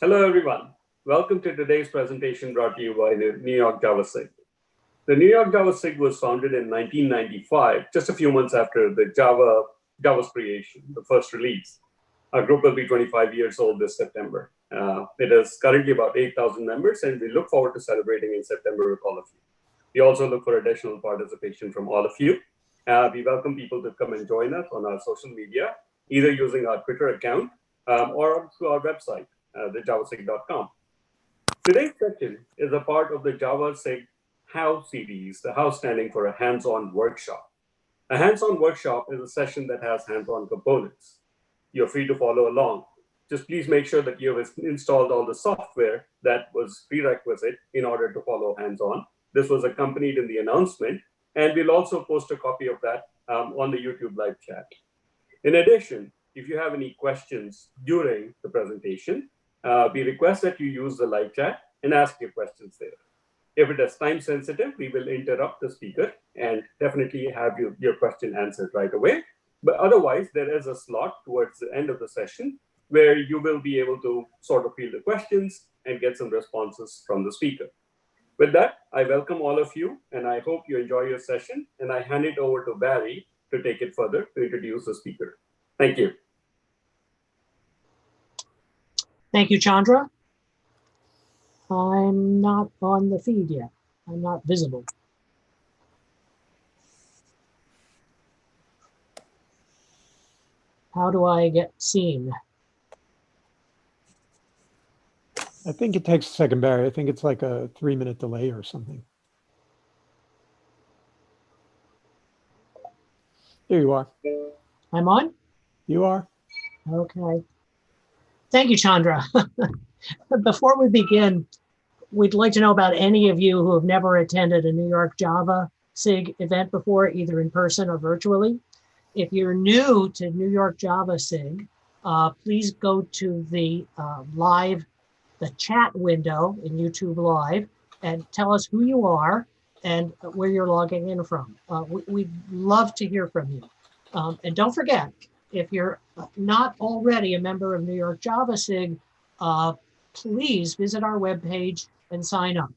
Hello, everyone. Welcome to today's presentation brought to you by the New York JavaSIG. The New York JavaSIG was founded in 1995, just a few months after the Java's creation, the first release. Our group will be 25 years old this September. It is currently about 8,000 members, and we look forward to celebrating in September with all of you. We also look for additional participation from all of you. We welcome people to come and join us on our social media, either using our Twitter account or through our website, thejavasig.com. Today's session is a part of the JavaSIG How series, the How standing for a hands-on workshop. A hands-on workshop is a session that has hands-on components. You're free to follow along. Just please make sure that you have installed all the software that was prerequisite in order to follow hands-on. This was accompanied in the announcement, and we'll also post a copy of that on the YouTube live chat. In addition, if you have any questions during the presentation, we request that you use the live chat and ask your questions there. If it is time sensitive, we will interrupt the speaker and definitely have your question answered right away. But otherwise, there is a slot towards the end of the session where you will be able to sort of field the questions and get some responses from the speaker. With that, I welcome all of you, and I hope you enjoy your session. And I hand it over to Barry to take it further to introduce the speaker. Thank you. Thank you, Chandra. I'm not on the feed yet. I'm not visible. How do I get seen? I think it takes a second, Barry. I think it's like a 3-minute delay or something. Here you are. I'm on? You are. Okay. Thank you, Chandra. Before we begin, we'd like to know about any of you who have never attended a New York JavaSIG event before, either in person or virtually. If you're new to New York JavaSIG, please go to the chat window in YouTube Live and tell us who you are and where you're logging in from. We'd love to hear from you. And don't forget, if you're not already a member of New York JavaSIG, please visit our webpage and sign up.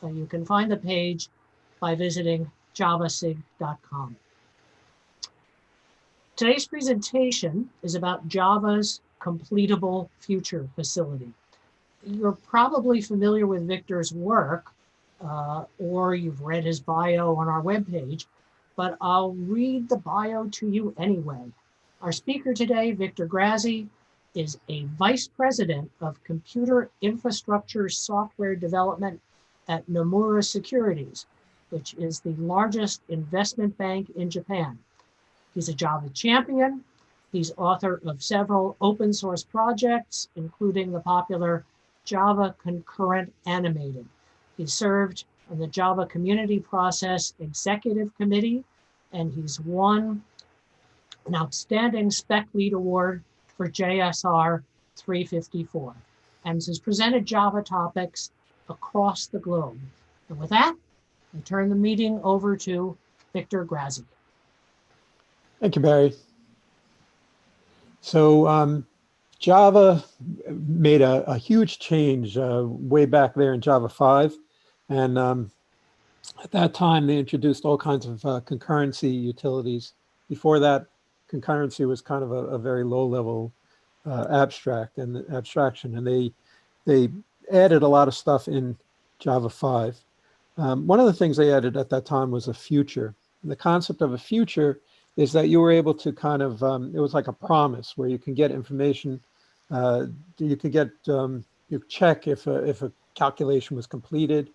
You can find the page by visiting javasig.com. Today's presentation is about Java's completable future facility. You're probably familiar with Victor's work, or you've read his bio on our webpage, but I'll read the bio to you anyway. Our speaker today, Victor Grazi, is a Vice President of Computer Infrastructure Software Development at Nomura Securities, which is the largest investment bank in Japan. He's a Java Champion. He's author of several open source projects, including the popular Java Concurrent Animated. He served on the Java Community Process Executive Committee, and he's won an Outstanding Spec Lead Award for JSR 354, and has presented Java topics across the globe. And with that, I turn the meeting over to Victor Grazi. Thank you, Barry. So Java made a huge change way back there in Java 5. And at that time, they introduced all kinds of concurrency utilities. Before that, concurrency was kind of a very low-level abstraction, and they added a lot of stuff in Java 5. One of the things they added at that time was a future. And the concept of a future is that you were able to kind of, it was like a promise where you can get information, you could get, you check if a calculation was completed,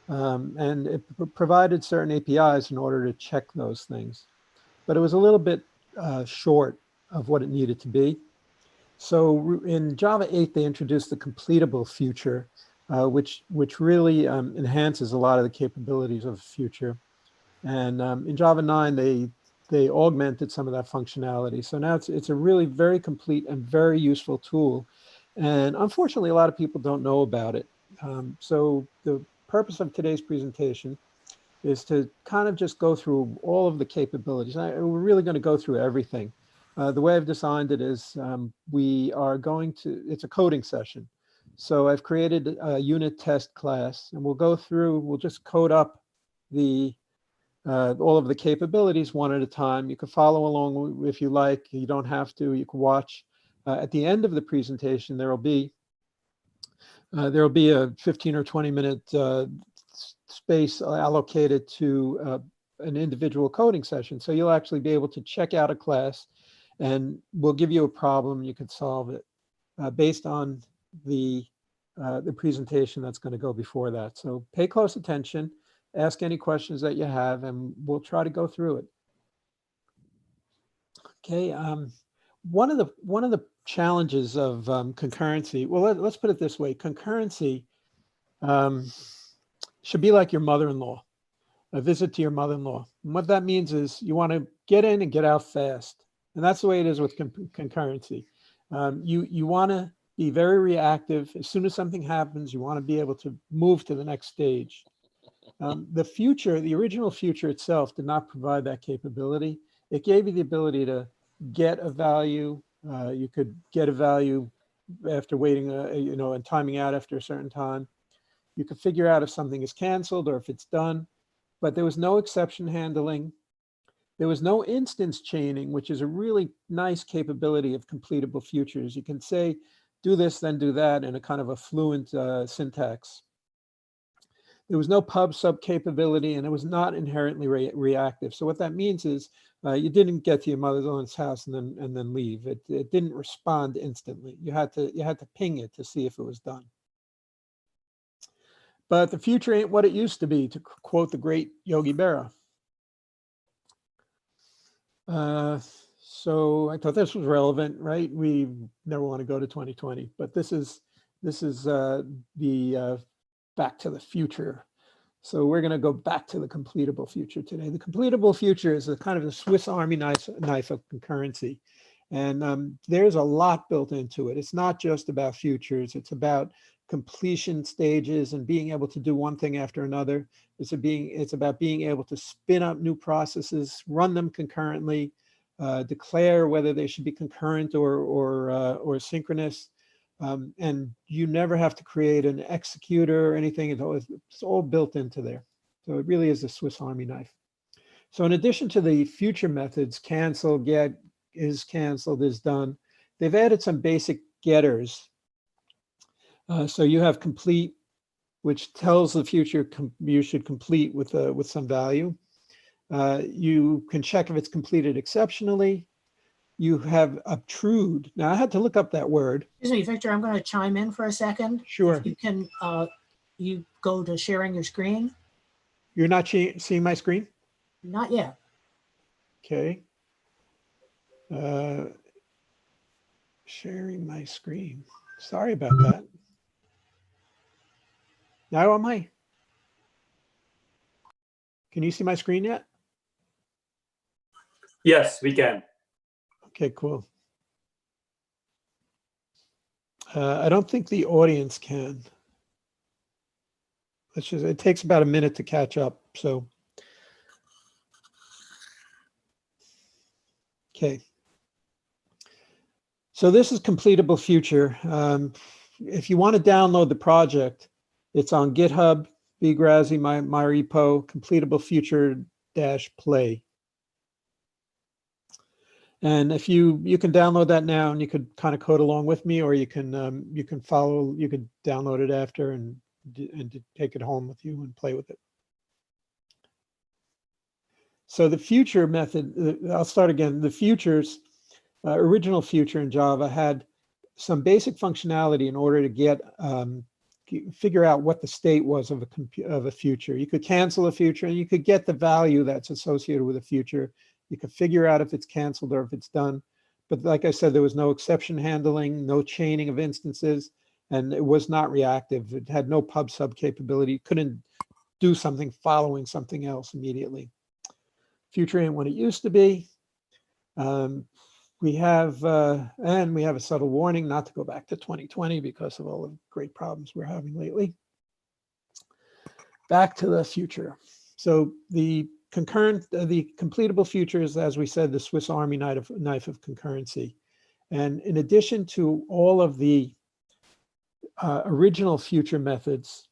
and it provided certain APIs in order to check those things. But it was a little bit short of what it needed to be. So in Java 8, they introduced the CompletableFuture, which really enhances a lot of the capabilities of the future. And in Java 9, they augmented some of that functionality. So now it's a really very complete and very useful tool. And unfortunately, a lot of people don't know about it. So the purpose of today's presentation is to kind of just go through all of the capabilities. We're really going to go through everything. The way I've designed it is we are going to, it's a coding session. So I've created a unit test class, and we'll go through, we'll just code up the all of the capabilities one at a time. You can follow along if you like. You don't have to. You can watch. At the end of the presentation, there will be a 15 or 20-minute space allocated to an individual coding session. So you'll actually be able to check out a class, and we'll give you a problem. You can solve it based on the presentation that's going to go before that. So pay close attention, ask any questions that you have, and we'll try to go through it. Okay. One of the challenges of concurrency, well, let's put it this way: concurrency should be like your mother-in-law, a visit to your mother-in-law. And what that means is you want to get in and get out fast, and that's the way it is with concurrency. You want to be very reactive. As soon as something happens, you want to be able to move to the next stage. The original Future itself did not provide that capability. It gave you the ability to get a value. You could get a value after waiting, and timing out after a certain time. You could figure out if something is canceled or if it's done, but there was no exception handling. There was no instance chaining, which is a really nice capability of completable futures. You can say, do this, then do that in a kind of a fluent syntax. There was no pub sub capability, and it was not inherently reactive. So what that means is you didn't get to your mother-in-law's house and then leave. It didn't respond instantly. You had to ping it to see if it was done. But the future ain't what it used to be, to quote the great Yogi Berra. So I thought this was relevant, right? We never want to go to 2020, but this is the back to the future. So we're going to go back to the completable future today. The completable future is a kind of a Swiss Army knife of concurrency. And there's a lot built into it. It's not just about futures. It's about completion stages and being able to do one thing after another. It's about being able to spin up new processes, run them concurrently, declare whether they should be concurrent or synchronous. And you never have to create an executor or anything. It's all built into there. So it really is a Swiss Army knife. So in addition to the future methods, cancel, get, is canceled, is done, they've added some basic getters. So you have complete, which tells the future you should complete with some value. You can check if it's completed exceptionally. You have obtrude. Now I had to look up that word. Excuse me, Victor, I'm going to chime in for a second. Sure. You can, you go to sharing your screen. You're not seeing my screen? Not yet. Okay. Sharing my screen. Sorry about that. Now am I? Can you see my screen yet? Yes, we can. Okay, cool. I don't think the audience can. It takes about a minute to catch up, so. Okay. So this is Completable Future. If you want to download the project, it's on GitHub, Grazi, my repo, CompletableFuture-play. And if you can download that now, and you could kind of code along with me, or you can download it after and take it home with you and play with it. So the future method, I'll start again. The futures, original future in Java had some basic functionality in order to figure out what the state was of a future. You could cancel a future, and you could get the value that's associated with a future. You could figure out if it's canceled or if it's done. But like I said, there was no exception handling, no chaining of instances, and it was not reactive. It had no pub sub capability. It couldn't do something following something else immediately. Future ain't what it used to be. We have a subtle warning not to go back to 2020 because of all the great problems we're having lately. Back to the future. So the completable futures, as we said, the Swiss Army knife of concurrency. And in addition to all of the original future methods,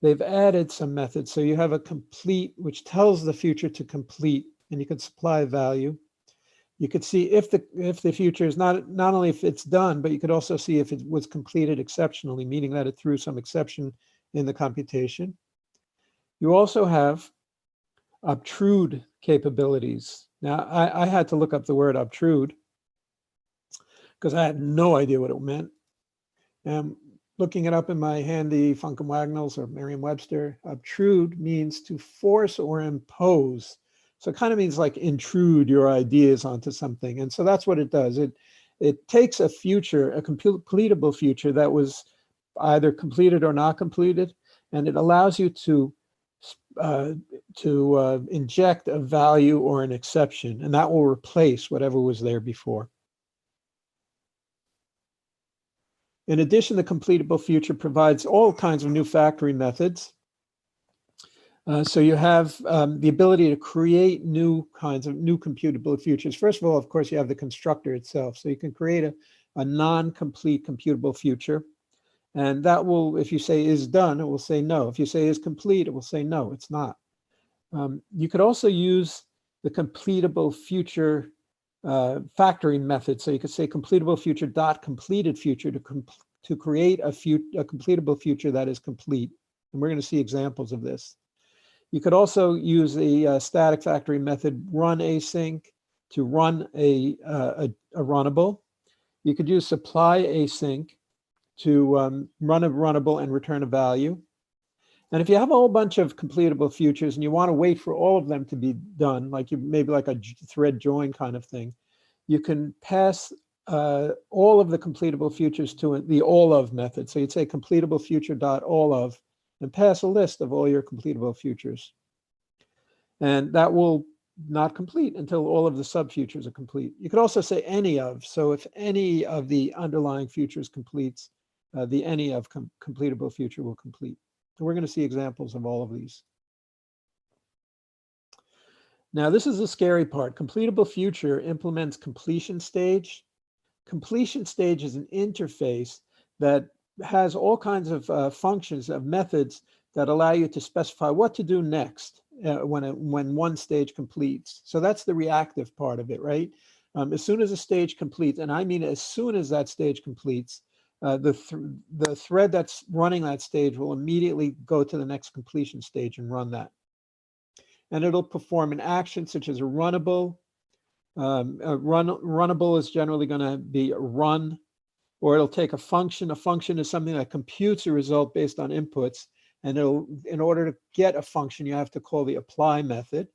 they've added some methods. So you have a complete, which tells the future to complete, and you can supply a value. You could see if the future is not only if it's done, but you could also see if it was completed exceptionally, meaning that it threw some exception in the computation. You also have obtrude capabilities. Now, I had to look up the word obtrude because I had no idea what it meant. Looking it up in my handy Funkem Wagnalls or Merriam-Webster, obtrude means to force or impose. So it kind of means like intrude your ideas onto something. And so that's what it does. It takes a future, a completable future that was either completed or not completed, and it allows you to inject a value or an exception, and that will replace whatever was there before. In addition, the completable future provides all kinds of new factoring methods. So you have the ability to create new kinds of new computable futures. First of all, of course, you have the constructor itself. So you can create a non-complete computable future. And that will, if you say is done, it will say no. If you say is complete, it will say no, it's not. You could also use the completable future factoring method. So you could say completable future dot completed future to create a completable future that is complete. And we're going to see examples of this. You could also use the static factoring method run async to run a runnable. You could use supply async to run a runnable and return a value. And if you have a whole bunch of completable futures and you want to wait for all of them to be done, like you maybe like a thread join kind of thing, you can pass all of the completable futures to the all of method. So you'd say completable future dot all of and pass a list of all your completable futures. And that will not complete until all of the sub futures are complete. You could also say any of. So if any of the underlying futures completes, the any of completable future will complete. And we're going to see examples of all of these. Now, this is the scary part. Completable future implements completion stage. Completion stage is an interface that has all kinds of functions, of methods that allow you to specify what to do next when one stage completes. So that's the reactive part of it, right? As soon as a stage completes, and I mean as soon as that stage completes, the thread that's running that stage will immediately go to the next completion stage and run that. And it'll perform an action such as a runnable. Runnable is generally going to be a run, or it'll take a function. A function is something that computes a result based on inputs. And in order to get a function, you have to call the apply method.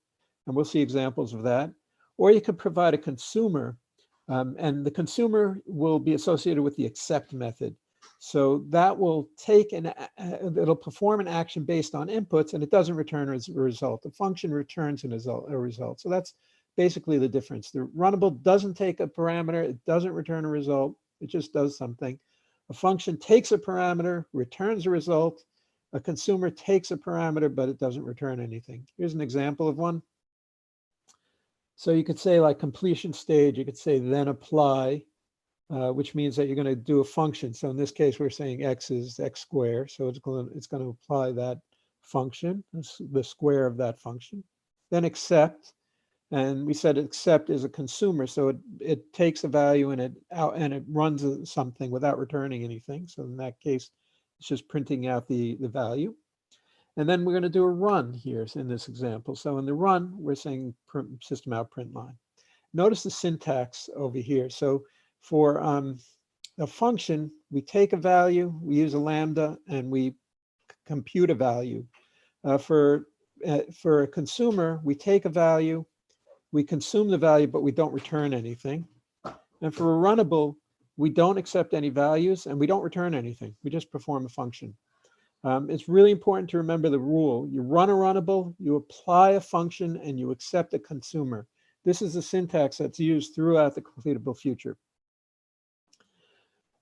And we'll see examples of that. Or you could provide a consumer. And the consumer will be associated with the accept method. So that will take it'll perform an action based on inputs, and it doesn't return a result. The function returns a result. So that's basically the difference. The runnable doesn't take a parameter. It doesn't return a result. It just does something. A function takes a parameter, returns a result. A consumer takes a parameter, but it doesn't return anything. Here's an example of one. So you could say like completion stage, you could say then apply, which means that you're going to do a function. So in this case, we're saying x is x squared. So it's going to apply that function, the square of that function. Then accept, and we said accept is a consumer. So it takes a value and it runs something without returning anything. So in that case, it's just printing out the value. And then we're going to do a run here in this example. So in the run, we're saying system out print line. Notice the syntax over here. So for a function, we take a value, we use a lambda, and we compute a value. For a consumer, we take a value, we consume the value, but we don't return anything. And for a runnable, we don't accept any values and we don't return anything. We just perform a function. It's really important to remember the rule. You run a runnable, you apply a function, and you accept a consumer. This is the syntax that's used throughout the completable future.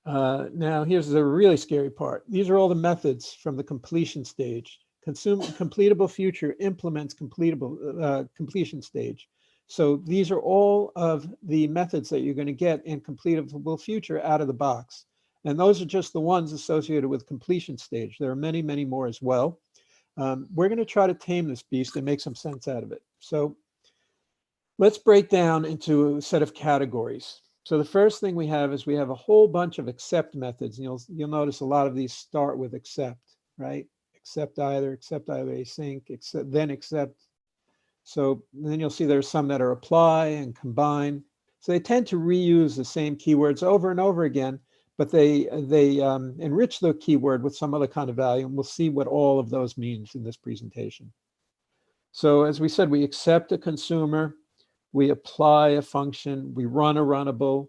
Now, here's the really scary part. These are all the methods from the completion stage. Completable future implements completion stage. So these are all of the methods that you're going to get in completable future out of the box. And those are just the ones associated with completion stage. There are many, many more as well. We're going to try to tame this beast and make some sense out of it. So let's break down into a set of categories. So the first thing we have is we have a whole bunch of accept methods. And you'll notice a lot of these start with accept, right? Accept either async, accept, then accept. So then you'll see there's some that are apply and combine. So they tend to reuse the same keywords over and over again, but they enrich the keyword with some other kind of value, and we'll see what all of those means in this presentation. So as we said, we accept a consumer, we apply a function, we run a runnable.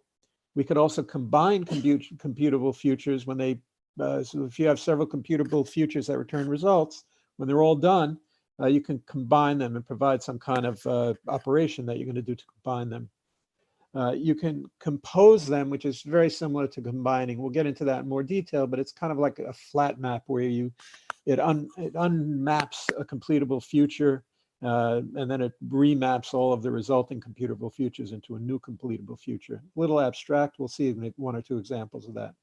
We could also combine computable futures when they, so if you have several computable futures that return results, when they're all done, you can combine them and provide some kind of operation that you're going to do to combine them. You can compose them, which is very similar to combining. We'll get into that in more detail, but it's kind of like a flat map where it unmaps a completable future, and then it remaps all of the resulting computable futures into a new completable future. A little abstract. We'll see one or two examples of that.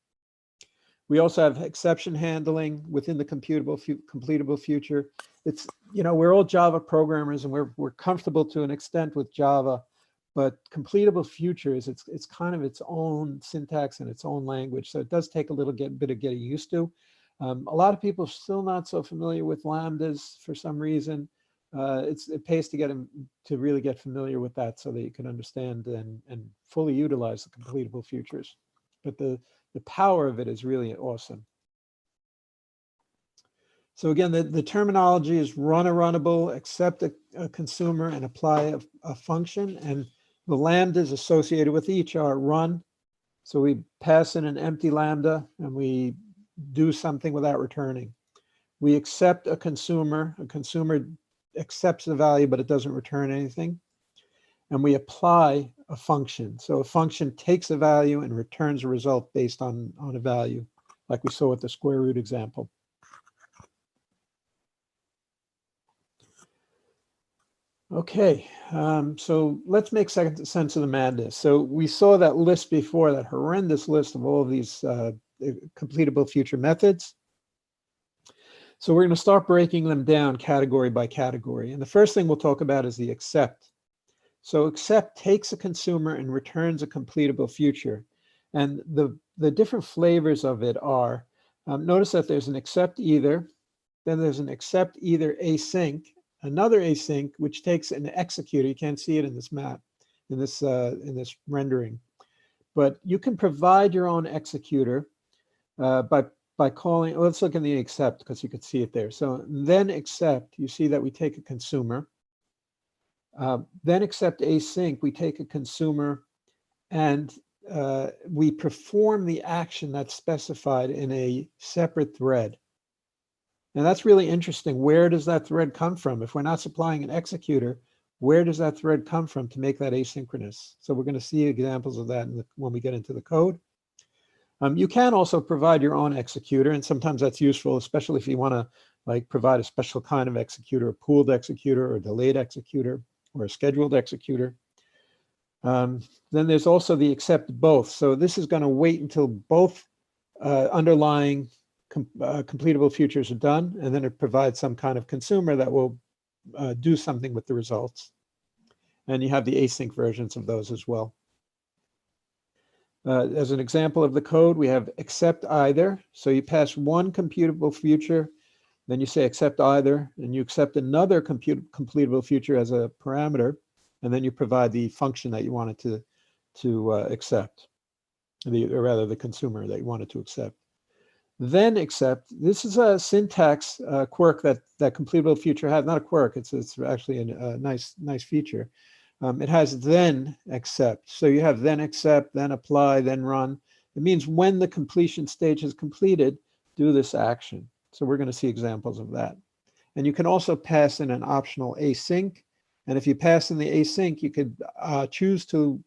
We also have exception handling within the completable future. It's, we're all Java programmers and we're comfortable to an extent with Java, but completable futures, it's kind of its own syntax and its own language. So it does take a little bit of getting used to. A lot of people are still not so familiar with lambdas for some reason. It pays to get them to really get familiar with that so that you can understand and fully utilize the completable futures. But the power of it is really awesome. So again, the terminology is run a runnable, accept a consumer, and apply a function. And the lambdas associated with each are run. So we pass in an empty lambda and we do something without returning. We accept a consumer accepts the value, but it doesn't return anything. And we apply a function. So a function takes a value and returns a result based on a value, like we saw with the square root example. Okay, so let's make sense of the madness. So we saw that list before, that horrendous list of all of these completable future methods. So we're going to start breaking them down category by category. And the first thing we'll talk about is the accept. So accept takes a consumer and returns a completable future. And the different flavors of it are, notice that there's an accept either, then there's an accept either async, another async, which takes an executor. You can't see it in this map, in this rendering. But you can provide your own executor by calling, let's look in the accept because you can see it there. So then accept, you see that we take a consumer. Then accept async, we take a consumer and we perform the action that's specified in a separate thread. And that's really interesting. Where does that thread come from? If we're not supplying an executor, where does that thread come from to make that asynchronous? So we're going to see examples of that when we get into the code. You can also provide your own executor, and sometimes that's useful, especially if you want to provide a special kind of executor, a pooled executor or delayed executor or a scheduled executor. Then there's also the accept both. So this is going to wait until both underlying completable futures are done, and then it provides some kind of consumer that will do something with the results. And you have the async versions of those as well. As an example of the code, we have accept either. So you pass one computable future, then you say accept either, and you accept another completable future as a parameter, and then you provide the function that you wanted to accept, or rather the consumer that you wanted to accept. Then accept, this is a syntax quirk that completable future has, not a quirk, it's actually a nice feature. It has then accept. So you have then accept, then apply, then run. It means when the completion stage is completed, do this action. So we're going to see examples of that. And you can also pass in an optional async. And if you pass in the async, you could choose to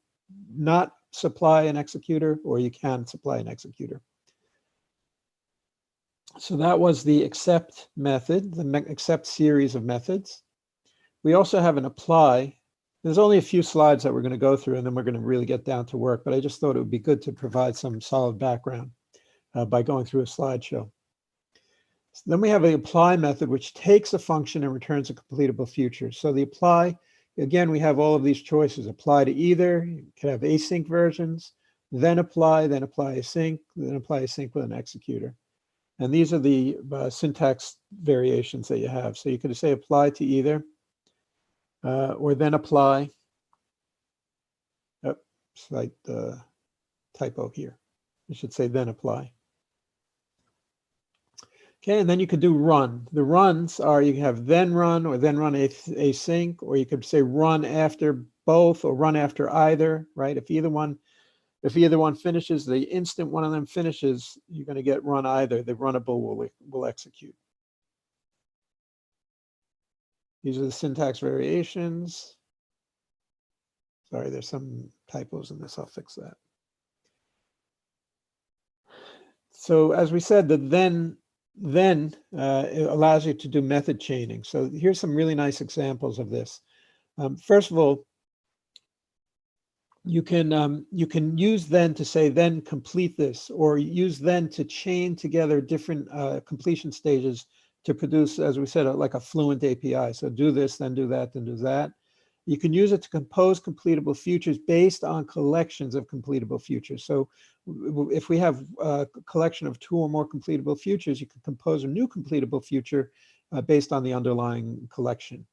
not supply an executor, or you can supply an executor. So that was the accept method, the accept series of methods. We also have an apply. There's only a few slides that we're going to go through, and then we're going to really get down to work, but I just thought it would be good to provide some solid background. by going through a slideshow. So then we have the apply method, which takes a function and returns a completable future. So the apply, again, we have all of these choices. Apply to either, you can have async versions, then apply async, then apply async with an executor. And these are the syntax variations that you have. So you could say apply to either, or then apply. Oh, slight typo here. I should say then apply. Okay, and then you could do run. The runs are, you have then run or then run async, or you could say run after both or run after either, right? If either one finishes, the instant one of them finishes, you're going to get run either. The runnable will execute. These are the syntax variations. Sorry, there's some typos in this. I'll fix that. So as we said, the then it allows you to do method chaining. So here's some really nice examples of this. First of all, you can use then to say then complete this, or use then to chain together different completion stages to produce, as we said, like a fluent API. So do this, then do that, then do that. You can use it to compose completable futures based on collections of completable futures. So if we have a collection of 2 or more completable futures, you can compose a new completable future based on the underlying collection.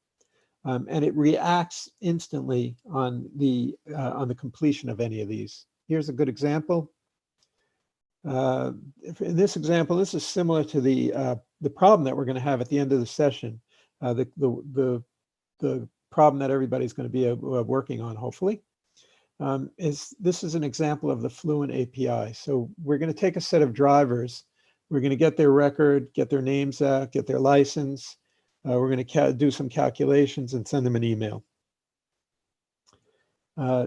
And it reacts instantly on the completion of any of these. Here's a good example. In this example, this is similar to the problem that we're going to have at the end of the session. The problem that everybody's going to be working on, hopefully, this is an example of the Fluent API. So we're going to take a set of drivers. We're going to get their record, get their names out, get their license. We're going to do some calculations and send them an email.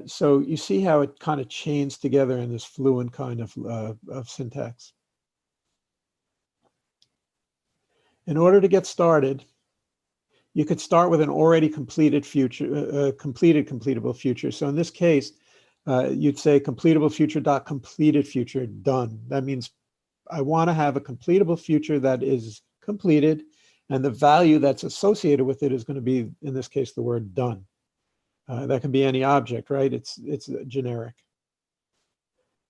So you see how it kind of chains together in this Fluent kind of syntax. In order to get started, you could start with an already completed future, completable future. So in this case, you'd say CompletableFuture.completed future done. That means I want to have a completable future that is completed, and the value that's associated with it is going to be, in this case, the word done. That can be any object, right? It's generic.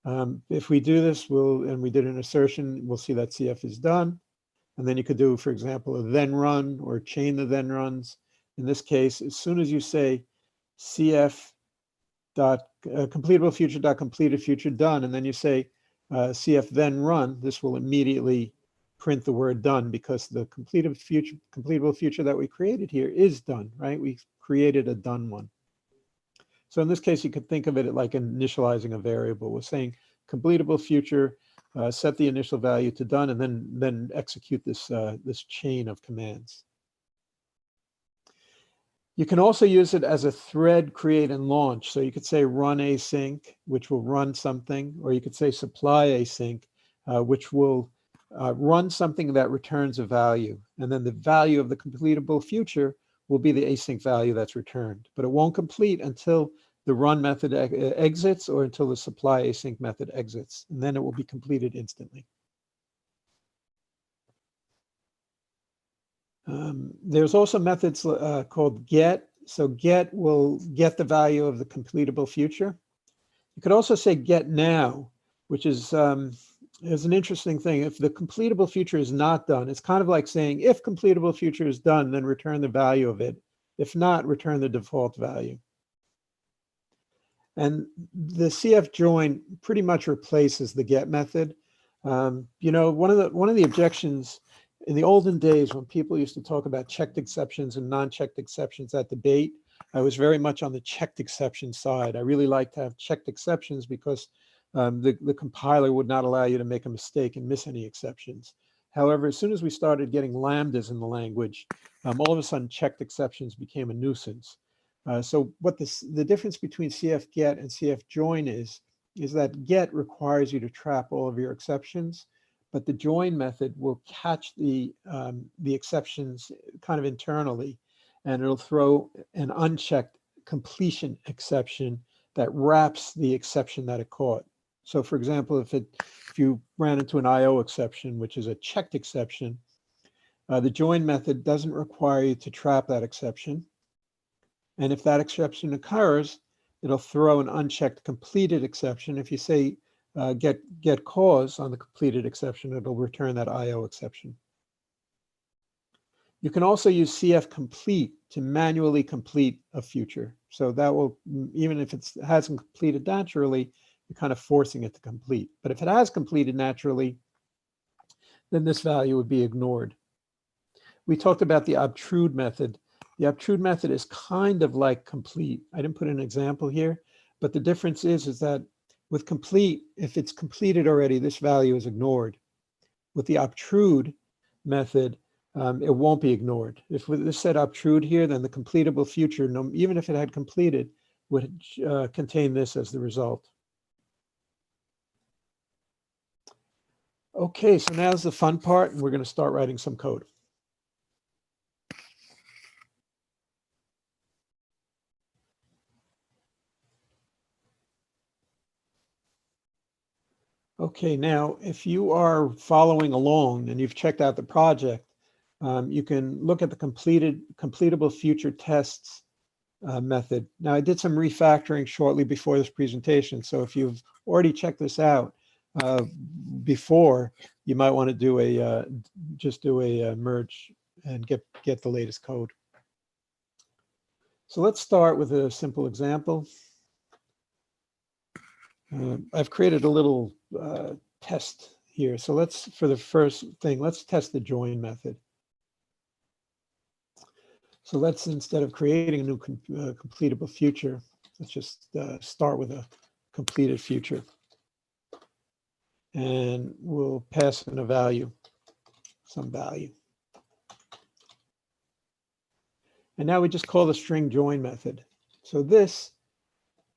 If we do this, and we did an assertion, we'll see that CF is done. And then you could do, for example, a then run or chain the then runs. In this case, as soon as you say CF CompletableFuture.completed future done, and then you say CF then run, this will immediately print the word done, because the completable future that we created here is done, right? We created a done one. So in this case, you could think of it like initializing a variable. We're saying completable future, set the initial value to done, and then execute this chain of commands. You can also use it as a thread create and launch. So you could say run async, which will run something, or you could say supply async, which will run something that returns a value. And then the value of the completable future will be the async value that's returned. But it won't complete until the run method exits, or until the supply async method exits. And then it will be completed instantly. There's also methods called get. So get will get the value of the completable future. You could also say get now, which is an interesting thing. If the completable future is not done, it's kind of like saying if completable future is done, then return the value of it. If not, return the default value. And the CF join pretty much replaces the get method. You know, one of the objections in the olden days, when people used to talk about checked exceptions and non-checked exceptions at debate, I was very much on the checked exception side. I really like to have checked exceptions because the compiler would not allow you to make a mistake and miss any exceptions. However, as soon as we started getting lambdas in the language, all of a sudden checked exceptions became a nuisance. So what the difference between CF get and CF join is that get requires you to trap all of your exceptions, but the join method will catch the exceptions kind of internally, and it'll throw an unchecked completion exception that wraps the exception that it caught. So for example, if you ran into an IO exception, which is a checked exception, the join method doesn't require you to trap that exception. And if that exception occurs, it'll throw an unchecked completed exception. If you say get cause on the completed exception, it'll return that IO exception. You can also use CF complete to manually complete a future. So that will, even if it hasn't completed naturally, you're kind of forcing it to complete. But if it has completed naturally, then this value would be ignored. We talked about the obtrude method. The obtrude method is kind of like complete. I didn't put an example here, but the difference is that with complete, if it's completed already, this value is ignored. With the obtrude method, it won't be ignored. If this said obtrude here, then the completable future, even if it had completed, would contain this as the result. Okay, so now's the fun part, and we're going to start writing some code. Okay, now if you are following along and you've checked out the project, you can look at the completable future tests method. Now I did some refactoring shortly before this presentation, so if you've already checked this out before, you might want to do a just do a merge and get the latest code. So let's start with a simple example. I've created a little test here. So let's, for the first thing, let's test the join method. So let's, instead of creating a new completable future, let's just start with a completed future. And we'll pass in a value, some value. And now we just call the string join method. So this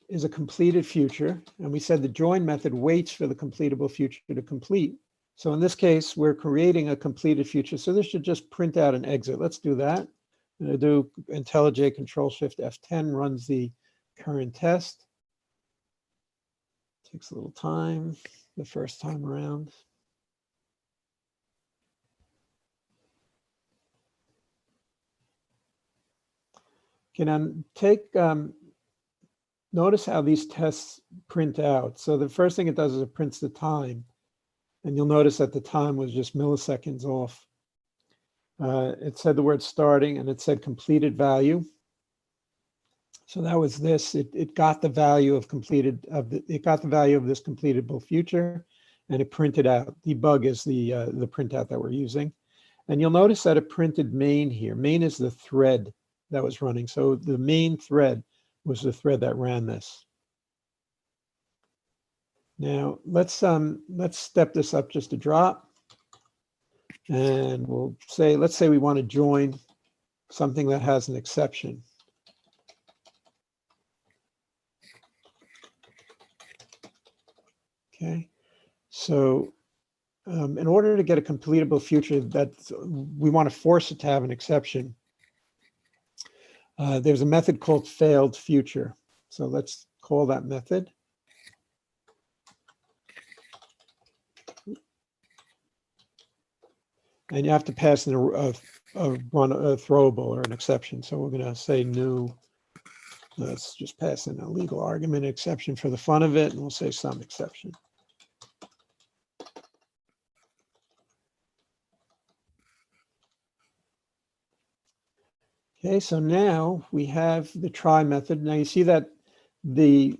is a completed future, and we said the join method waits for the completable future to complete. So in this case, we're creating a completed future. So this should just print out an exit. Let's do that. I'm going to do IntelliJ Control-Shift F10 runs the current test. Takes a little time the first time around. Okay, now take notice how these tests print out. So the first thing it does is it prints the time. And you'll notice that the time was just milliseconds off. It said the word starting and it said completed value. So that was this. It got the value of it got the value of this completable future, and it printed out. Debug is the printout that we're using. And you'll notice that it printed main here. Main is the thread that was running. So the main thread was the thread that ran this. Now let's step this up just a drop, and we'll say, let's say we want to join something that has an exception. Okay, so in order to get a completable future that we want to force it to have an exception, there's a method called failed future. So let's call that method. And you have to pass in a throwable or an exception. So we're going to say new. Let's just pass in a legal argument exception for the fun of it, and we'll say some exception. Okay, so now we have the try method. Now you see that the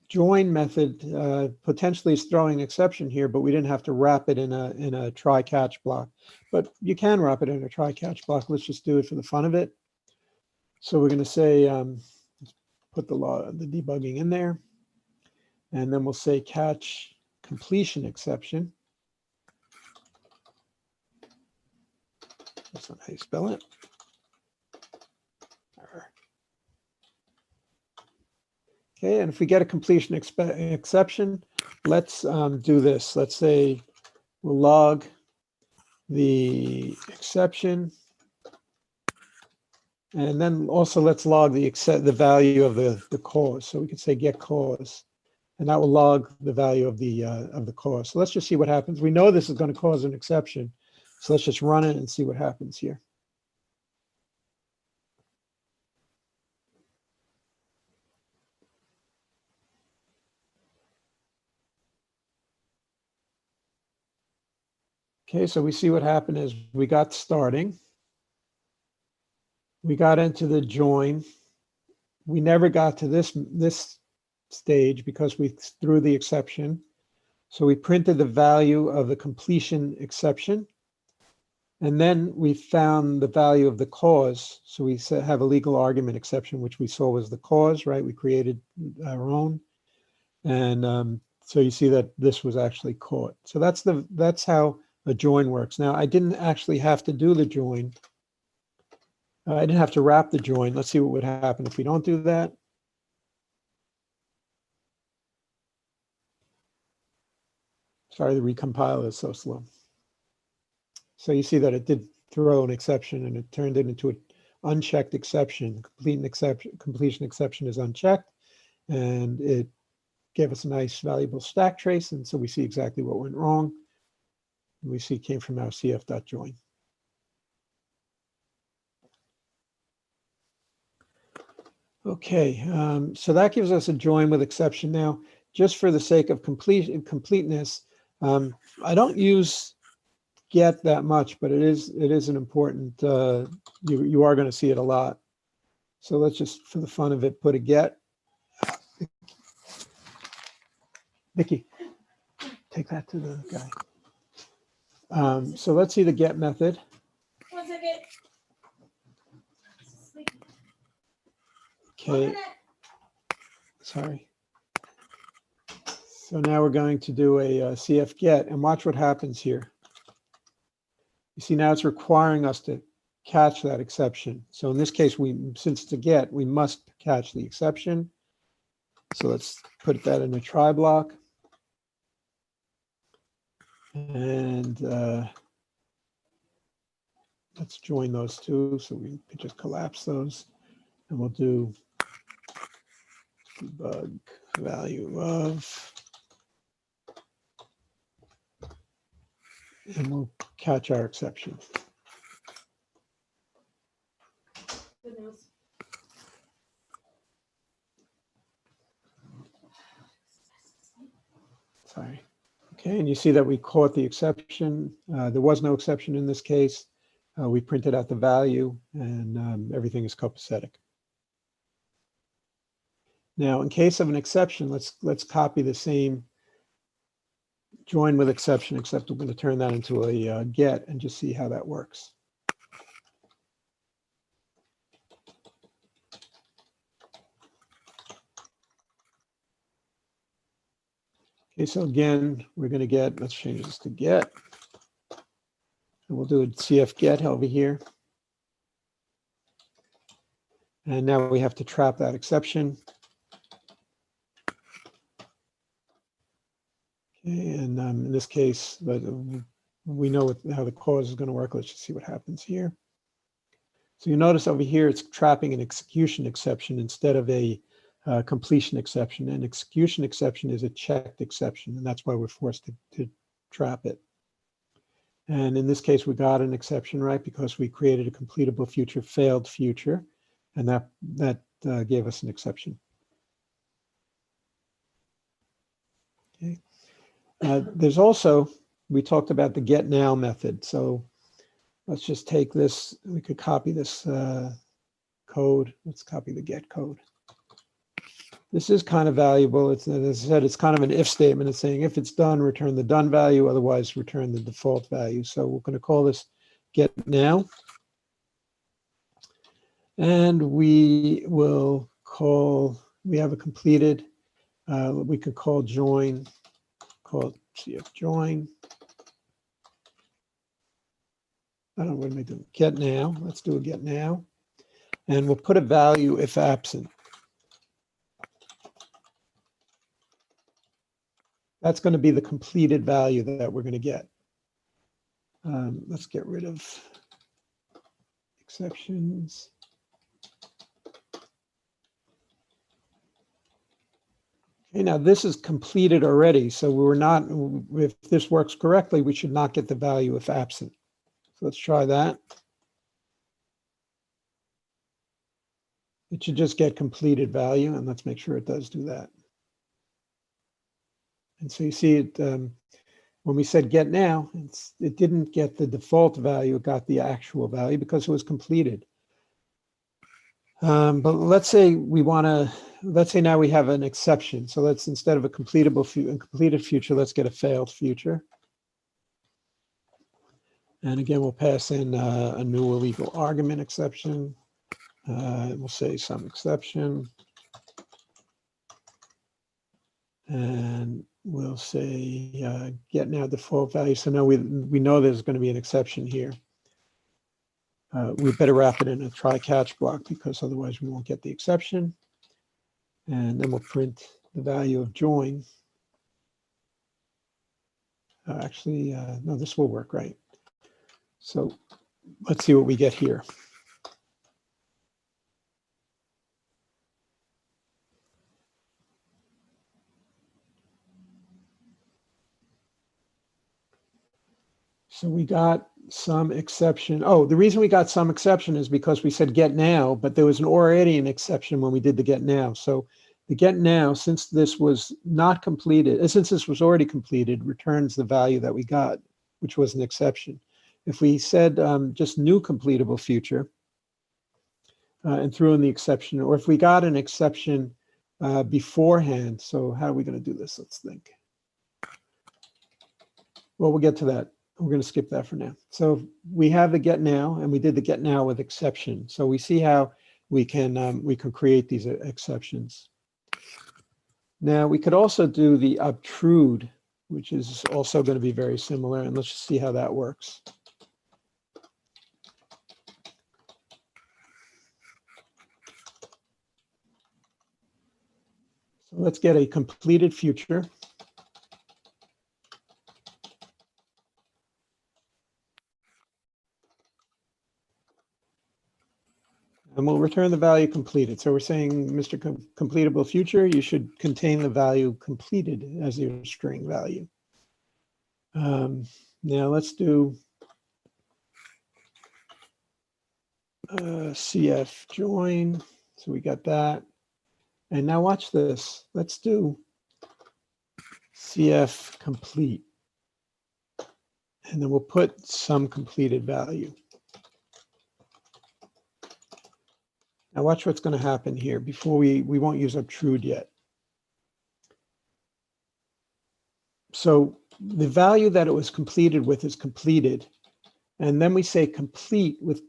join method potentially is throwing an exception here, but we didn't have to wrap it in a try catch block. But you can wrap it in a try catch block. Let's just do it for the fun of it. So we're going to say put the debugging in there, and then we'll say catch completion exception. That's not how you spell it. Okay, and if we get a completion exception, let's do this. Let's say we'll log the exception, and then also let's log the value of the cause. So we could say get cause, and that will log the value of the cause. So let's just see what happens. We know this is going to cause an exception, so let's just run it and see what happens here. Okay, so we see what happened is we got starting. We got into the join. We never got to this stage because we threw the exception. So we printed the value of the completion exception. And then we found the value of the cause. So we have a legal argument exception, which we saw was the cause, right? We created our own. And so you see that this was actually caught. So that's how a join works. Now, I didn't actually have to do the join. I didn't have to wrap the join. Let's see what would happen if we don't do that. Sorry, the recompile is so slow. So you see that it did throw an exception and it turned it into an unchecked exception. Completion exception is unchecked, and it gave us a nice valuable stack trace. And so we see exactly what went wrong. We see it came from our cf.join. Okay, so that gives us a join with exception. Now, just for the sake of completeness, I don't use get that much, but it is an important, you are going to see it a lot. So let's just, for the fun of it, put a get. Vicky, take that to the guy. So let's see the get method. 1 second. Okay, sorry. So now we're going to do a CF get, and watch what happens here. You see now it's requiring us to catch that exception. So in this case, since it's a get, we must catch the exception. So let's put that in a try block. And let's join those two. So we could just collapse those. And we'll do debug value of, and we'll catch our exception. Good news. Sorry. Okay, and you see that we caught the exception. There was no exception in this case. We printed out the value, and everything is copacetic. Now, in case of an exception, let's copy the same join with exception, except we're going to turn that into a get and just see how that works. Okay, so again, we're going to get, let's change this to get. And we'll do a CF get over here. And now we have to trap that exception. Okay, and in this case, we know how the cause is going to work. Let's just see what happens here. So you notice over here, it's trapping an execution exception instead of a completion exception. An execution exception is a checked exception, and that's why we're forced to trap it. And in this case, we got an exception, right, because we created a completable future failed future, and that gave us an exception. Okay. There's also, we talked about the get now method. So let's just take this, we could copy this code. Let's copy the get code. This is kind of valuable. It's, as I said, it's kind of an if statement. It's saying if it's done, return the done value, otherwise return the default value. So we're going to call this get now. And we will call, we have a completed, we could call join, call it CF join. I don't know, what am I doing? Get now. Let's do a get now. And we'll put a value if absent. That's going to be the completed value that we're going to get. Let's get rid of exceptions. Okay, now this is completed already, so we're not, if this works correctly, we should not get the value if absent. So let's try that. It should just get completed value, and let's make sure it does do that. And so you see it, when we said get now, it didn't get the default value, it got the actual value because it was completed. But let's say we want to, let's say now we have an exception. So let's, instead of a completed future, let's get a failed future. And again, we'll pass in a new illegal argument exception. We'll say some exception. And we'll say get now default value. So now we know there's going to be an exception here. We better wrap it in a try-catch block because otherwise we won't get the exception. And then we'll print the value of join. Actually, no, this will work, right? So let's see what we get here. So we got some exception. Oh, the reason we got some exception is because we said get now, but there was already an exception when we did the get now. So the get now, since this was not completed, since this was already completed, returns the value that we got, which was an exception. If we said just new completable future and threw in the exception, or if we got an exception beforehand, so how are we going to do this? Let's think. Well, we'll get to that. We're going to skip that for now. So we have the get now, and we did the get now with exception. So we see how we can create these exceptions. Now we could also do the obtrude, which is also going to be very similar, and let's just see how that works. So let's get a completed future. And we'll return the value completed. So we're saying, Mr. Completable Future, you should contain the value completed as your string value. Now let's do CF join. So we got that. And now watch this. Let's do CF complete. And then we'll put some completed value. Now watch what's going to happen here before we won't use obtrude yet. So the value that it was completed with is completed. And then we say complete with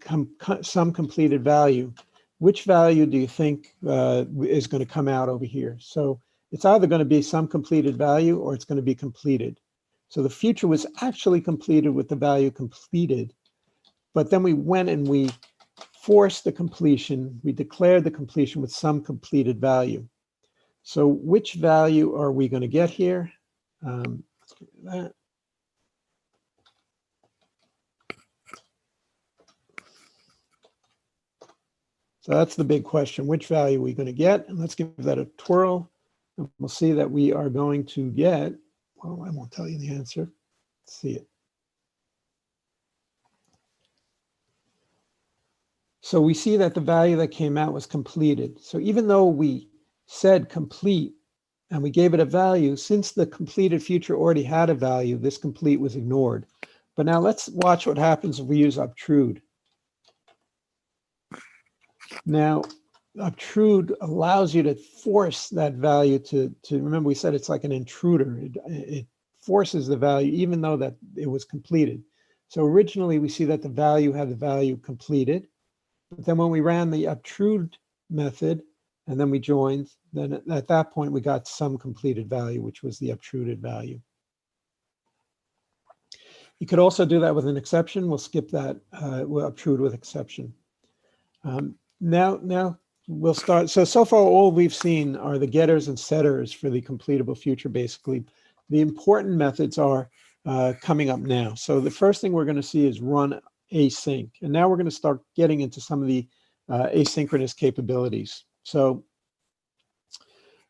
some completed value. Which value do you think is going to come out over here? So it's either going to be some completed value or it's going to be completed. So the future was actually completed with the value completed. But then we went and we forced the completion. We declared the completion with some completed value. So which value are we going to get here? Let's get rid of that. So that's the big question. Which value are we going to get? And let's give that a twirl. And we'll see that we are going to get, well, I won't tell you the answer. Let's see it. So we see that the value that came out was completed. So even though we said complete and we gave it a value, since the completed future already had a value, this complete was ignored. But now let's watch what happens if we use obtrude. Now, obtrude allows you to force that value to remember we said it's like an intruder. It forces the value even though that it was completed. So originally we see that the value had the value completed. But then when we ran the obtrude method and then we joined, then at that point we got some completed value, which was the obtruded value. You could also do that with an exception. We'll skip that. We'll obtrude with exception. Now we'll start. So far all we've seen are the getters and setters for the completable future. Basically, the important methods are coming up now. So the first thing we're going to see is run async. And now we're going to start getting into some of the asynchronous capabilities. So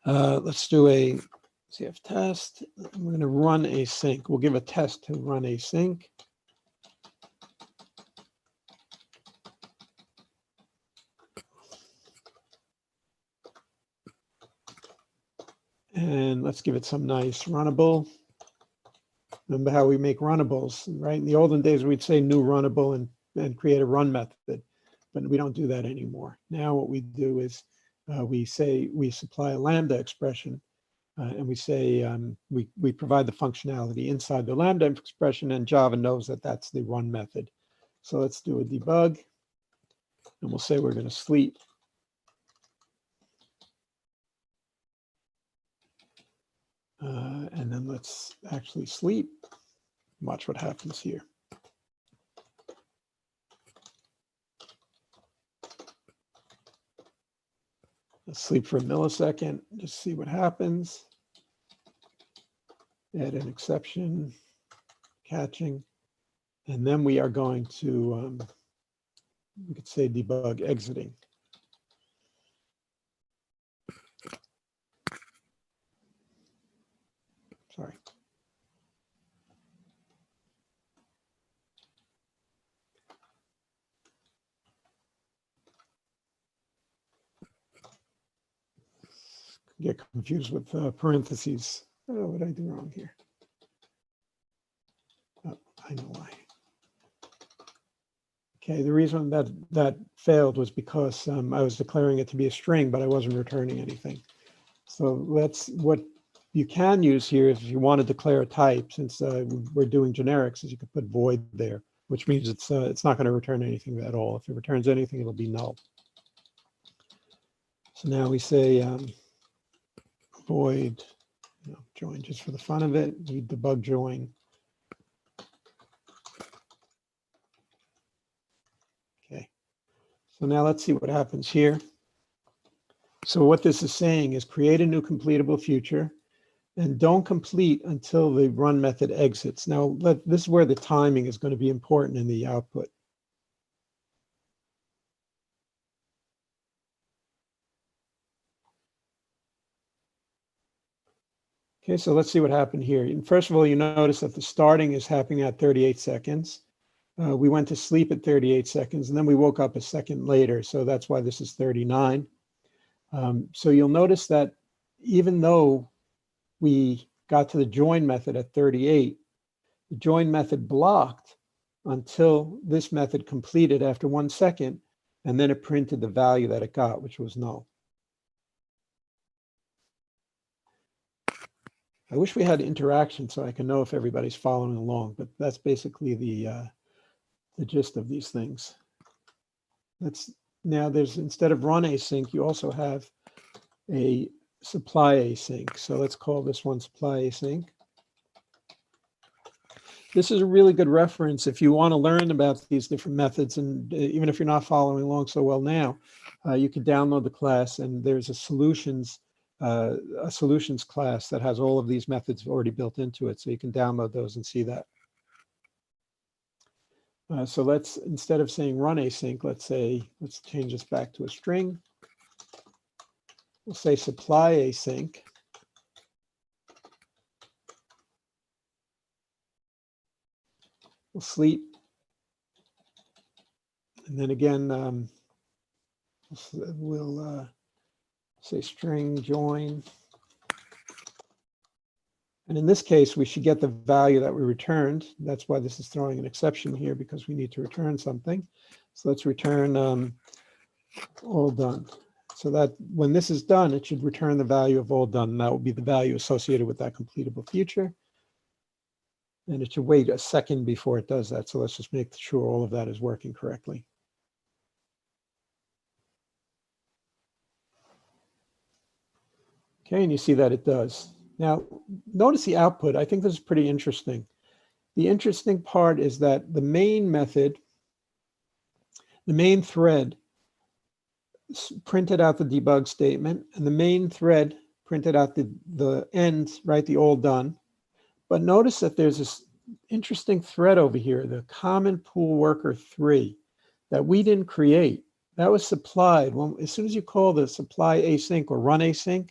Let's do a CF test. We're going to run async. We'll give a test to run async. And let's give it some nice runnable. Remember how we make runnables, right? In the olden days, we'd say new runnable and create a run method, but we don't do that anymore. Now what we do is we supply a Lambda expression and we say we provide the functionality inside the Lambda expression, and Java knows that that's the run method. So let's do a debug and we'll say we're going to sleep. And then let's actually sleep. Watch what happens here. Let's sleep for a millisecond, just see what happens. Add an exception, catching. And then we are going to, we could say debug exiting. Sorry. Get confused with parentheses. Oh, what did I do wrong here? Oh, I know why. Okay, the reason that failed was because I was declaring it to be a string, but I wasn't returning anything. So what you can use here is if you want to declare a type, since we're doing generics, is you could put void there, which means it's not going to return anything at all. If it returns anything, it'll be null. So now we say void join just for the fun of it. We debug join. Okay. So now let's see what happens here. So what this is saying is create a new completable future and don't complete until the run method exits. Now, this is where the timing is going to be important in the output. Okay, so let's see what happened here. And first of all, you notice that the starting is happening at 38 seconds. We went to sleep at 38 seconds, and then we woke up a second later. So that's why this is 39. So you'll notice that even though we got to the join method at 38, the join method blocked until this method completed after 1 second, and then it printed the value that it got, which was null. I wish we had interaction so I can know if everybody's following along, but that's basically the gist of these things. Now instead of run async, you also have a supply async. So let's call this one supply async. This is a really good reference if you want to learn about these different methods, and even if you're not following along so well now, you can download the class, and there's a solutions class that has all of these methods already built into it. So you can download those and see that. So let's, instead of saying run async, let's change this back to a string. We'll say supply async. We'll sleep. And then again, we'll say string join. And in this case, we should get the value that we returned. That's why this is throwing an exception here, because we need to return something. So let's return all done. So that when this is done, it should return the value of all done. And that will be the value associated with that completable future. And it should wait a second before it does that. So let's just make sure all of that is working correctly. Okay, and you see that it does. Now, notice the output. I think this is pretty interesting. The interesting part is that the main method, the main thread, printed out the debug statement, and the main thread printed out the end, right, the all done. But notice that there's this interesting thread over here, the common pool worker 3, that we didn't create. That was supplied. As soon as you call the supply async or run async,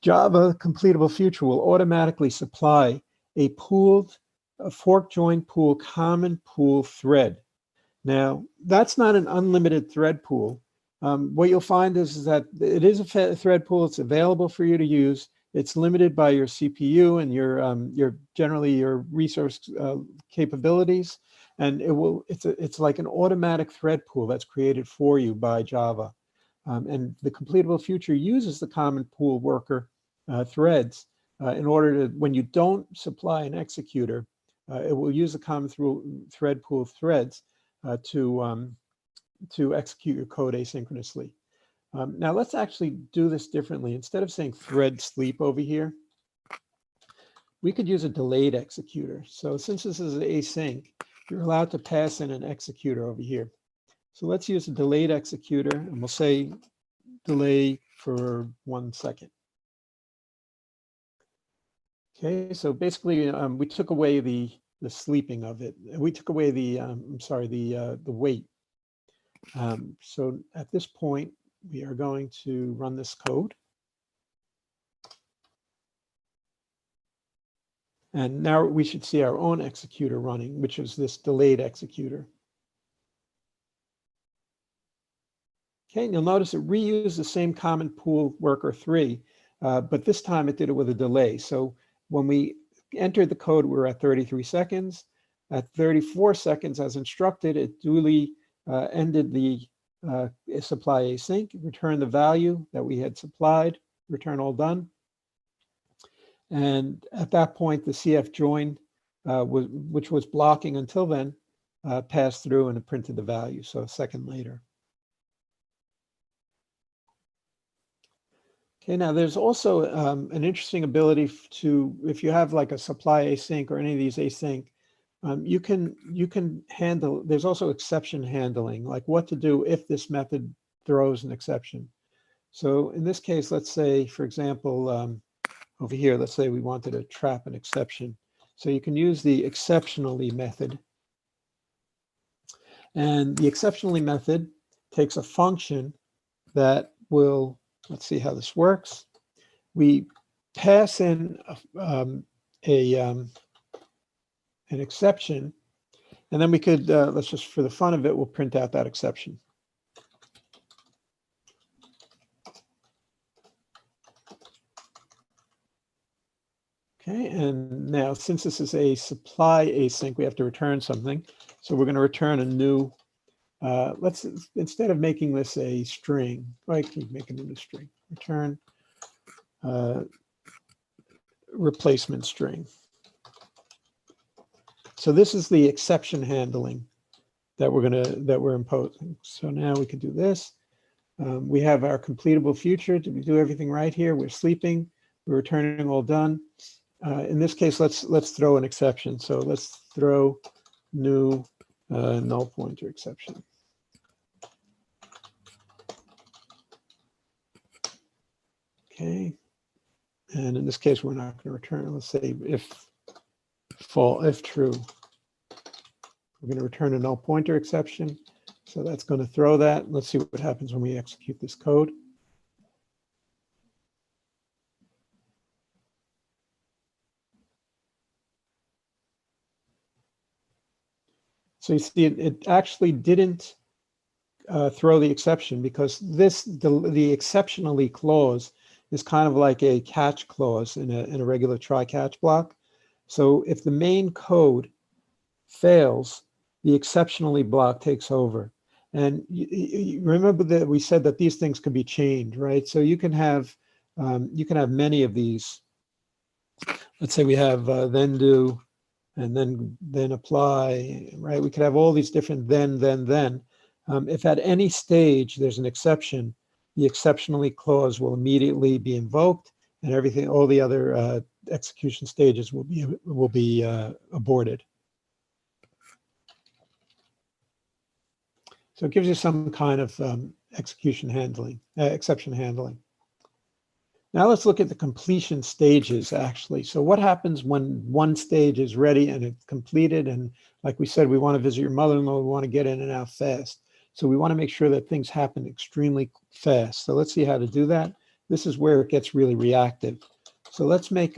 Java CompletableFuture will automatically supply a fork join pool common pool thread. Now, that's not an unlimited thread pool. What you'll find is that it is a thread pool. It's available for you to use. It's limited by your CPU and your generally your resource capabilities, and it's like an automatic thread pool that's created for you by Java. And the CompletableFuture uses the common pool worker threads in order to, when you don't supply an executor, it will use the common thread pool threads to execute your code asynchronously. Now let's actually do this differently. Instead of saying thread sleep over here, we could use a delayed executor. So since this is async, you're allowed to pass in an executor over here. So let's use a delayed executor, and we'll say delay for 1 second. Okay, so basically we took away the sleeping of it. We took away the wait. So at this point, we are going to run this code. And now we should see our own executor running, which is this delayed executor. Okay, and you'll notice it reused the same common pool worker 3, but this time it did it with a delay. So when we entered the code, we were at 33 seconds. At 34 seconds, as instructed, it duly ended the supply async, returned the value that we had supplied, return all done. And at that point, the CF join, which was blocking until then, passed through and it printed the value, so a second later. Okay, now there's also an interesting ability to, if you have like a supply async or any of these async, you can handle, there's also exception handling, like what to do if this method throws an exception. So in this case, let's say, for example, over here, let's say we wanted to trap an exception. So you can use the exceptionally method. And the exceptionally method takes a function that will, let's see how this works. We pass in an exception, and then we could, let's just, for the fun of it, we'll print out that exception. Okay, and now since this is a supply async, we have to return something. So we're going to return a new, let's, instead of making this a string, I can make it a new string, return replacement string. So this is the exception handling that we're imposing. So now we can do this. We have our completable future. Did we do everything right here? We're sleeping. We're returning all done. In this case, let's throw an exception. So let's throw new null pointer exception. Okay, and in this case, we're not going to return. Let's say if true, we're going to return a null pointer exception. So that's going to throw that. Let's see what happens when we execute this code. So you see, it actually didn't throw the exception because the exceptionally clause is kind of like a catch clause in a regular try catch block. So if the main code fails, the exceptionally block takes over. And you remember that we said that these things can be chained, right? So you can have many of these. Let's say we have then do, and then apply, right? We could have all these different then. If at any stage there's an exception, the exceptionally clause will immediately be invoked, and everything, all the other execution stages will be aborted. So it gives you some kind of execution handling, exception handling. Now let's look at the completion stages, actually. So what happens when one stage is ready and it's completed? And like we said, we want to visit your mother-in-law, we want to get in and out fast. So we want to make sure that things happen extremely fast. So let's see how to do that. this is where it gets really reactive. So let's make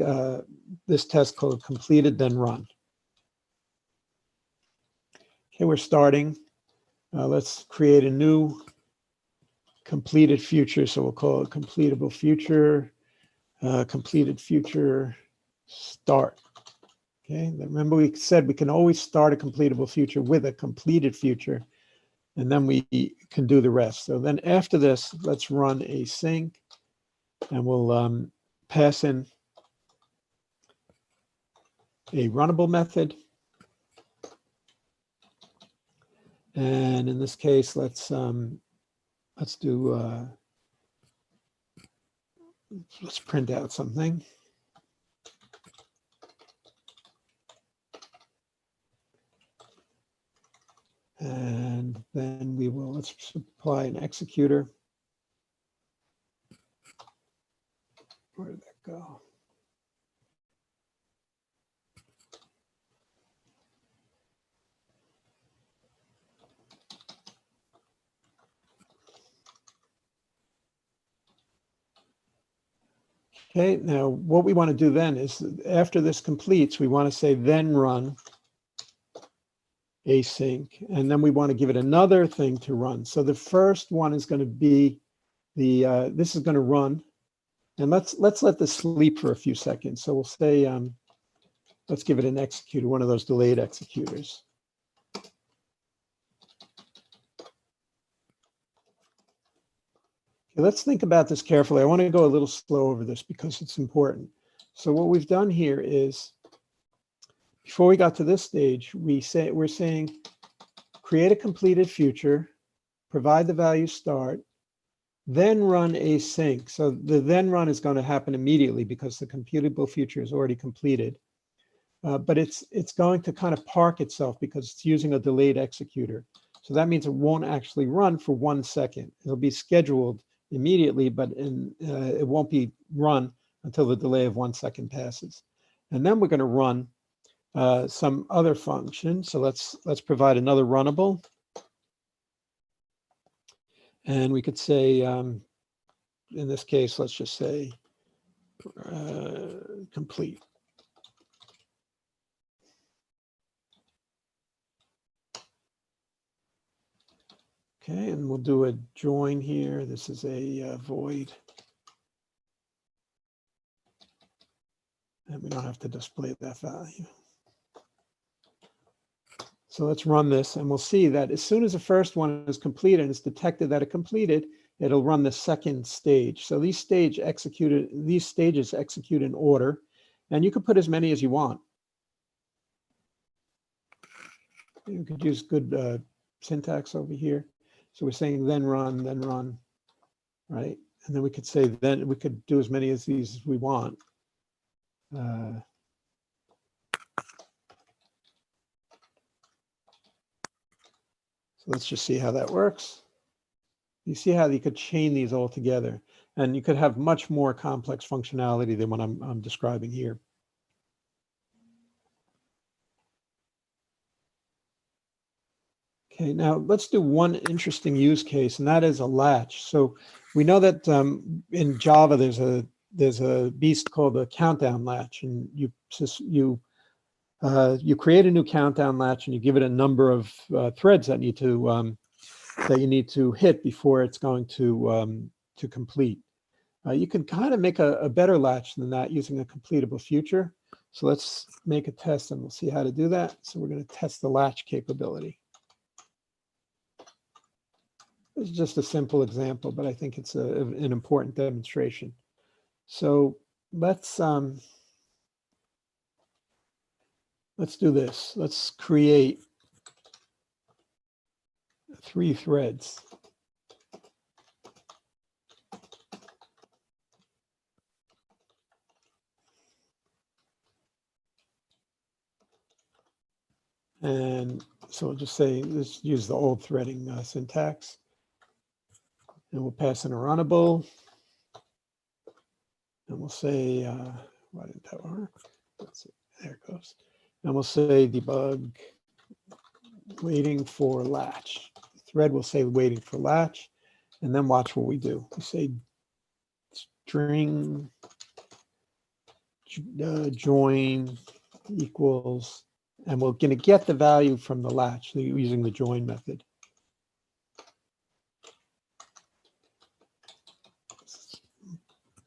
this test code completed, then run. Okay, we're starting. Let's create a new completed future. So we'll call it CompletableFuture, completed future start. Okay, remember we said we can always start a completable future with a completed future, and then we can do the rest. So then after this, let's run async, and we'll pass in a runnable method. And in this case, let's print out something. And then let's supply an executor. Where did that go? Okay, now what we want to do then is after this completes, we want to say then run async, and then we want to give it another thing to run. So the first one is going to be this is going to run, and let's let this sleep for a few seconds. So we'll say let's give it an executor, one of those delayed executors. Okay, let's think about this carefully. I want to go a little slow over this because it's important. So what we've done here is, before we got to this stage, we're saying create a completed future, provide the value start, then run async. So the then run is going to happen immediately because the computable future is already completed. But it's going to kind of park itself because it's using a delayed executor. So that means it won't actually run for 1 second. It'll be scheduled immediately, but it won't be run until the delay of 1 second passes. And then we're going to run some other function. So let's provide another runnable. And we could say, in this case, let's just say complete. Okay, and we'll do a join here. This is a void. And we don't have to display that value. So let's run this, and we'll see that as soon as the first one is completed and it's detected that it completed, it'll run the second stage. So these stages execute in order, and you can put as many as you want. You could use good syntax over here. So we're saying then run, right? And then we could say then we could do as many of these as we want. So let's just see how that works. You see how you could chain these all together, and you could have much more complex functionality than what I'm describing here. Okay, now let's do one interesting use case, and that is a latch. So we know that in Java there's a beast called a countdown latch, and you create a new countdown latch and you give it a number of threads that you need to hit before it's going to complete. You can kind of make a better latch than that using a completable future. So let's make a test and we'll see how to do that. So we're going to test the latch capability. This is just a simple example, but I think it's an important demonstration. So let's do this. Let's create 3 threads. And so we'll just say, let's use the old threading syntax. And we'll pass in a runnable. And we'll say, why didn't that work? Let's see, there it goes. And we'll say debug waiting for latch. The thread will say waiting for latch, and then watch what we do. We say string join equals, and we're going to get the value from the latch using the join method.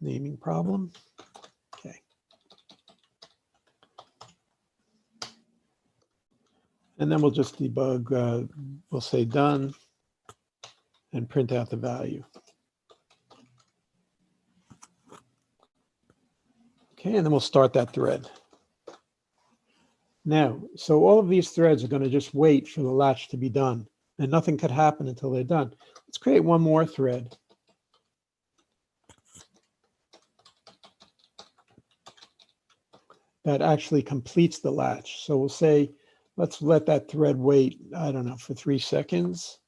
Naming problem. Okay. And then we'll just debug, we'll say done and print out the value. Okay, and then we'll start that thread. Now, so all of these threads are going to just wait for the latch to be done, and nothing could happen until they're done. Let's create one more thread. That actually completes the latch. So we'll say, let's let that thread wait, I don't know, for 3 seconds.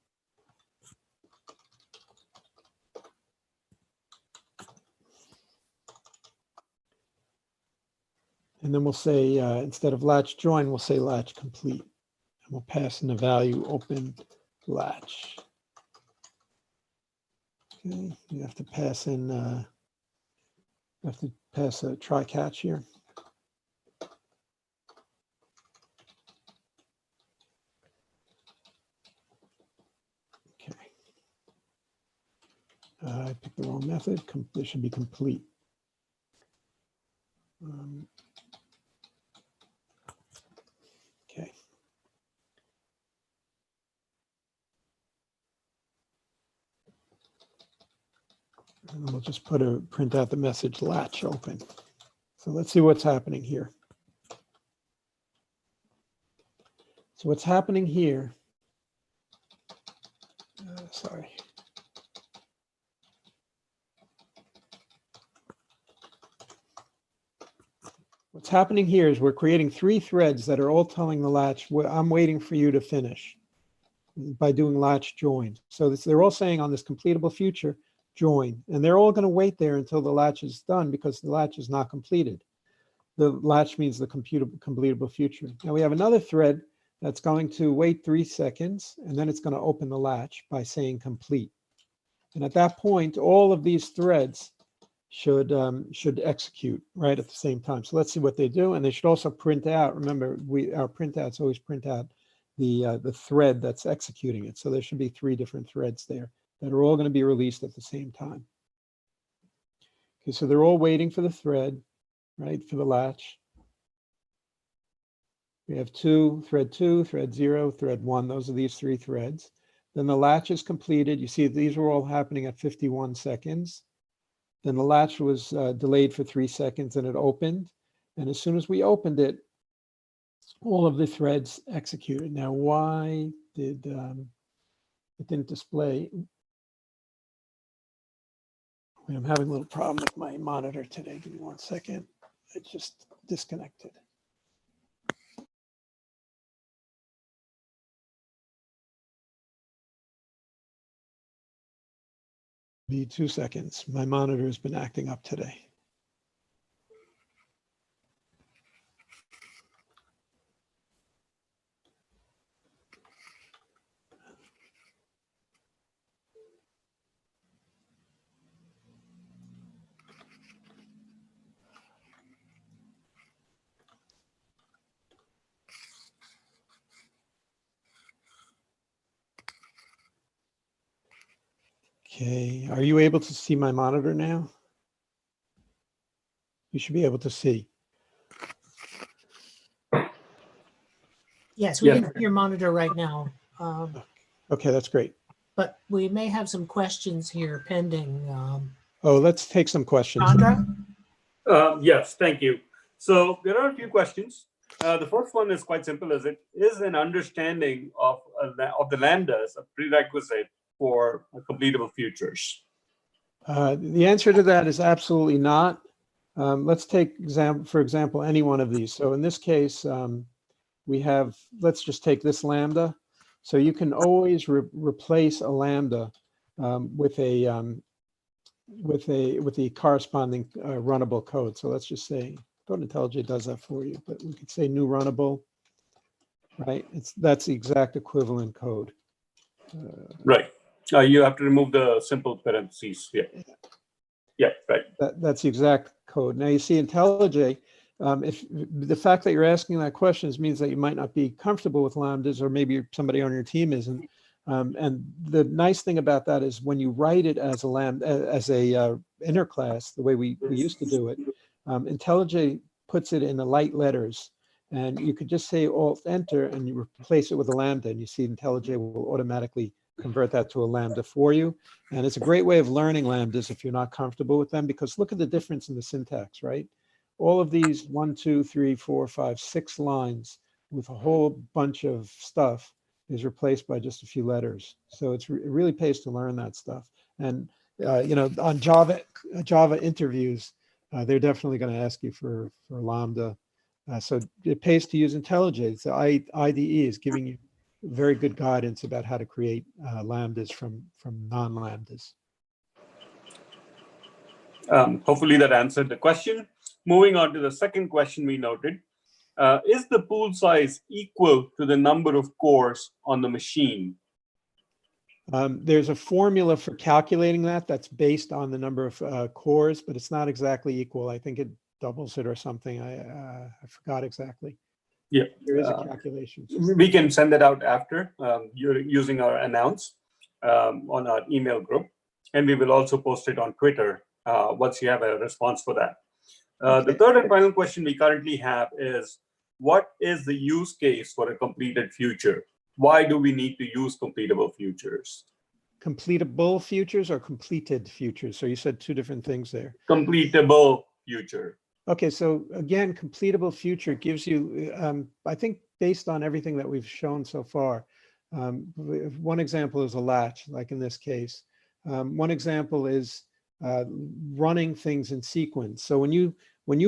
And then we'll say, instead of latch join, we'll say latch complete. And we'll pass in the value open latch. Okay, you have to pass in, a try catch here. Okay. I picked the wrong method. This should be complete. Okay. And we'll just print out the message latch open. So let's see what's happening here. So what's happening here, sorry. What's happening here is we're creating 3 threads that are all telling the latch, I'm waiting for you to finish by doing latch join. So they're all saying on this completable future, join, and they're all going to wait there until the latch is done because the latch is not completed. The latch means the completable future. Now we have another thread that's going to wait 3 seconds, and then it's going to open the latch by saying complete. And at that point, all of these threads should execute right at the same time. So let's see what they do, and they should also print out. Remember, our printouts always print out the thread that's executing it. So there should be 3 different threads there that are all going to be released at the same time. Okay, so they're all waiting for the thread, right, for the latch. We have thread 2, thread 0, thread 1. Those are these 3 threads. Then the latch is completed. You see these were all happening at 51 seconds. Then the latch was delayed for 3 seconds and it opened. And as soon as we opened it, all of the threads executed. Now, why did it didn't display? I'm having a little problem with my monitor today. Give me 1 second. It just disconnected. Be 2 seconds. My monitor has been acting up today. Okay, are you able to see my monitor now? You should be able to see. Yes, we can see your monitor right now. Okay, that's great. But we may have some questions here pending. Oh, let's take some questions. Chandra? Yes, thank you. So there are a few questions. The first one is quite simple. Is an understanding of the lambdas a prerequisite for completable futures? The answer to that is absolutely not. Let's take for example, any one of these. So in this case, we have, let's just take this lambda. So you can always replace a lambda with the corresponding runnable code. So let's just say CodeIntelligence does that for you, but we could say new runnable, right? That's the exact equivalent code. Right. You have to remove the simple parentheses. Yeah. Yeah, right. That's the exact code. Now you see IntelliJ, if the fact that you're asking that question means that you might not be comfortable with lambdas, or maybe somebody on your team isn't. And the nice thing about that is when you write it as a lambda, as a inner class, the way we used to do it, IntelliJ puts it in the light letters, and you could just say Alt Enter and you replace it with a lambda, and you see IntelliJ will automatically convert that to a lambda for you. And it's a great way of learning lambdas if you're not comfortable with them, because look at the difference in the syntax, right? All of these 1, 2, 3, 4, 5, 6 lines with a whole bunch of stuff is replaced by just a few letters. So it really pays to learn that stuff. And you know, on Java interviews, they're definitely going to ask you for lambda. So it pays to use IntelliJ. So IDE is giving you very good guidance about how to create lambdas from non-lambdas. Hopefully that answered the question. Moving on to the second question we noted. Is the pool size equal to the number of cores on the machine? There's a formula for calculating that that's based on the number of cores, but it's not exactly equal. I think it doubles it or something. I forgot exactly. Yeah, there is a calculation. We can send that out after you're using our announce on our email group, and we will also post it on Twitter once you have a response for that. Okay. The third and final question we currently have is, what is the use case for a completed future? Why do we need to use completable futures? Completable futures or completed futures? So you said two different things there. Completable future. Okay, so again, completable future gives you, I think based on everything that we've shown so far, one example is a latch, like in this case. One example is running things in sequence. So when you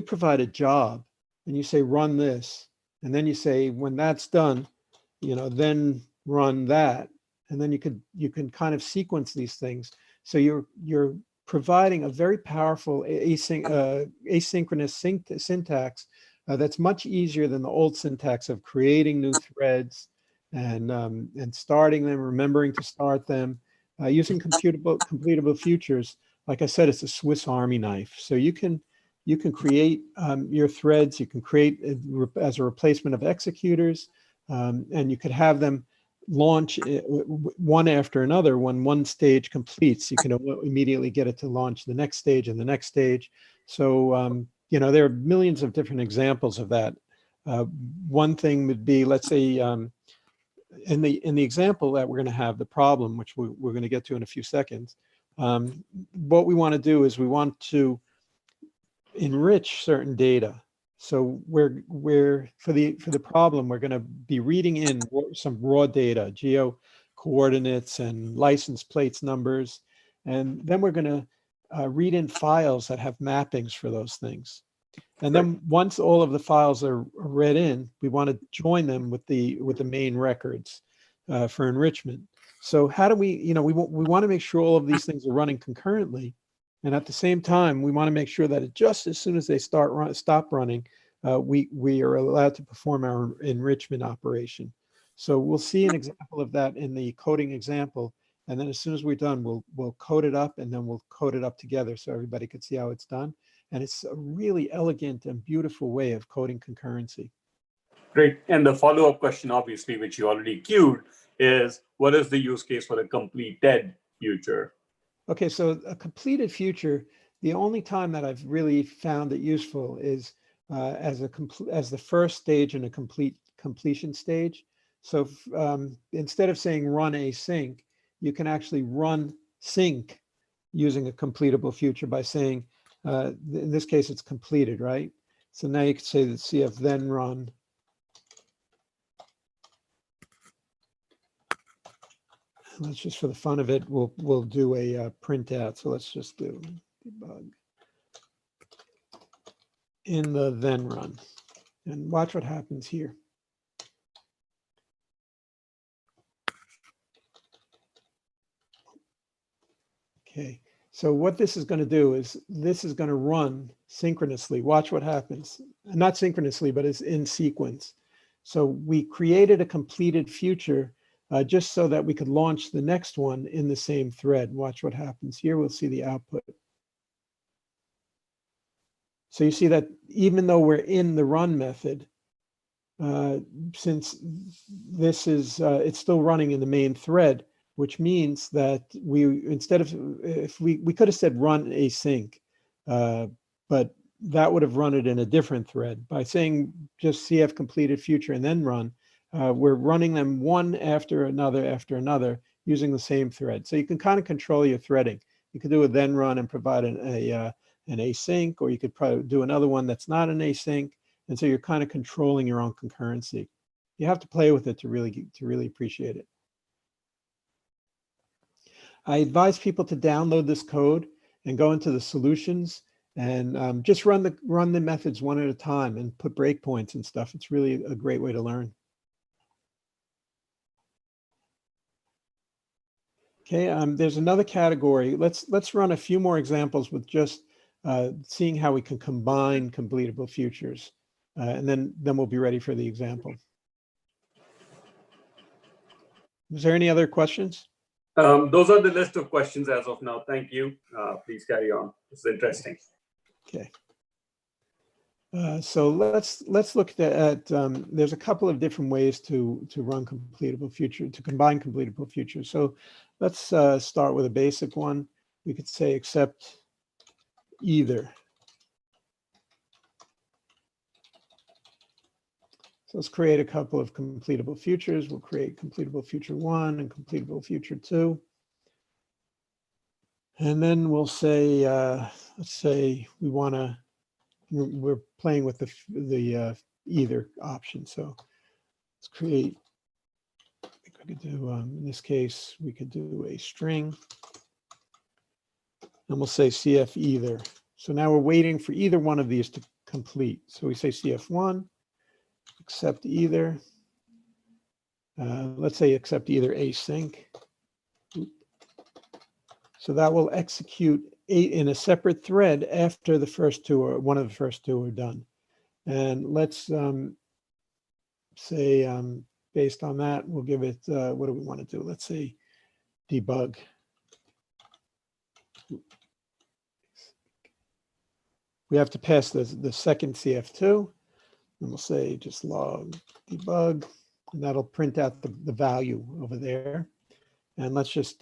provide a job and you say run this, and then you say when that's done, you know, then run that, and then you can kind of sequence these things. So you're providing a very powerful asynchronous syntax that's much easier than the old syntax of creating new threads and starting them, remembering to start them. Using completable futures, like I said, it's a Swiss Army knife. So you can create your threads. You can create as a replacement of executors, and you could have them launch one after another. When one stage completes, you can immediately get it to launch the next stage and the next stage. So you know, there are millions of different examples of that. One thing would be, let's say, in the example that we're going to have, the problem, which we're going to get to in a few seconds, what we want to do is we want to enrich certain data. So we're for the problem, we're going to be reading in some raw data, geo coordinates and license plates numbers, and then we're going to read in files that have mappings for those things. And then once all of the files are read in, we want to join them with the main records for enrichment. So how do we, you know, we want to make sure all of these things are running concurrently. And at the same time, we want to make sure that just as soon as they stop running, we are allowed to perform our enrichment operation. So we'll see an example of that in the coding example. And then as soon as we're done, we'll code it up, and then we'll code it up together so everybody could see how it's done. And it's a really elegant and beautiful way of coding concurrency. Great. And the follow-up question, obviously, which you already queued, is what is the use case for a completed future? Okay, so a completed future, the only time that I've really found it useful is as the first stage in a completion stage. So instead of saying run async, you can actually run sync using a completable future by saying, in this case, it's completed, right? So now you can say that CF then run. Let's just, for the fun of it, we'll do a printout. So let's just do debug in the then run, and watch what happens here. Okay, so what this is going to do is this is going to run synchronously. Watch what happens. Not synchronously, but it's in sequence. So we created a completed future just so that we could launch the next one in the same thread. Watch what happens here. We'll see the output. So you see that even though we're in the run method, since this is, it's still running in the main thread, which means that instead of, if we could have said run async, but that would have run it in a different thread. By saying just CF completed future and then run, we're running them one after another using the same thread. So you can kind of control your threading. You could do a then run and provide an async, or you could probably do another one that's not an async. And so you're kind of controlling your own concurrency. You have to play with it to really appreciate it. I advise people to download this code and go into the solutions and just run the methods one at a time and put breakpoints and stuff. It's really a great way to learn. Okay, there's another category. Let's run a few more examples with just seeing how we can combine completable futures, and then we'll be ready for the example. Is there any other questions? Those are the list of questions as of now. Thank you. Please carry on. It's interesting. Okay. So let's look at there's a couple of different ways to run completable future, to combine completable futures. So let's start with a basic one. We could say except either. So let's create a couple of completable futures. We'll create completable future 1 and completable future 2. And then we'll say, let's say we're playing with the either option. So let's create, I think we could do, in this case, we could do a string. And we'll say CF either. So now we're waiting for either one of these to complete. So we say CF1, accept either. Let's say accept either async. So that will execute in a separate thread after the first two, or one of the first two are done. And let's say, based on that, we'll give it, what do we want to do? Let's say debug. We have to pass the second CF2, and we'll say just log debug, and that'll print out the value over there. And let's just,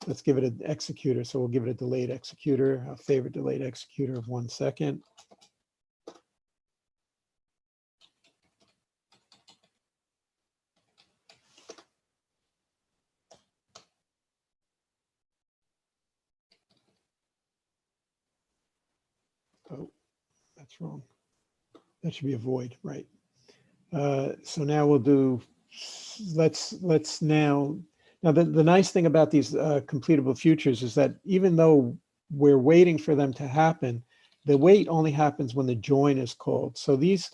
let's give it an executor. So we'll give it a delayed executor, a favorite delayed executor of 1 second. Oh, that's wrong. That should be a void, right? So now we'll do, let's now the nice thing about these completable futures is that even though we're waiting for them to happen, the wait only happens when the join is called. So these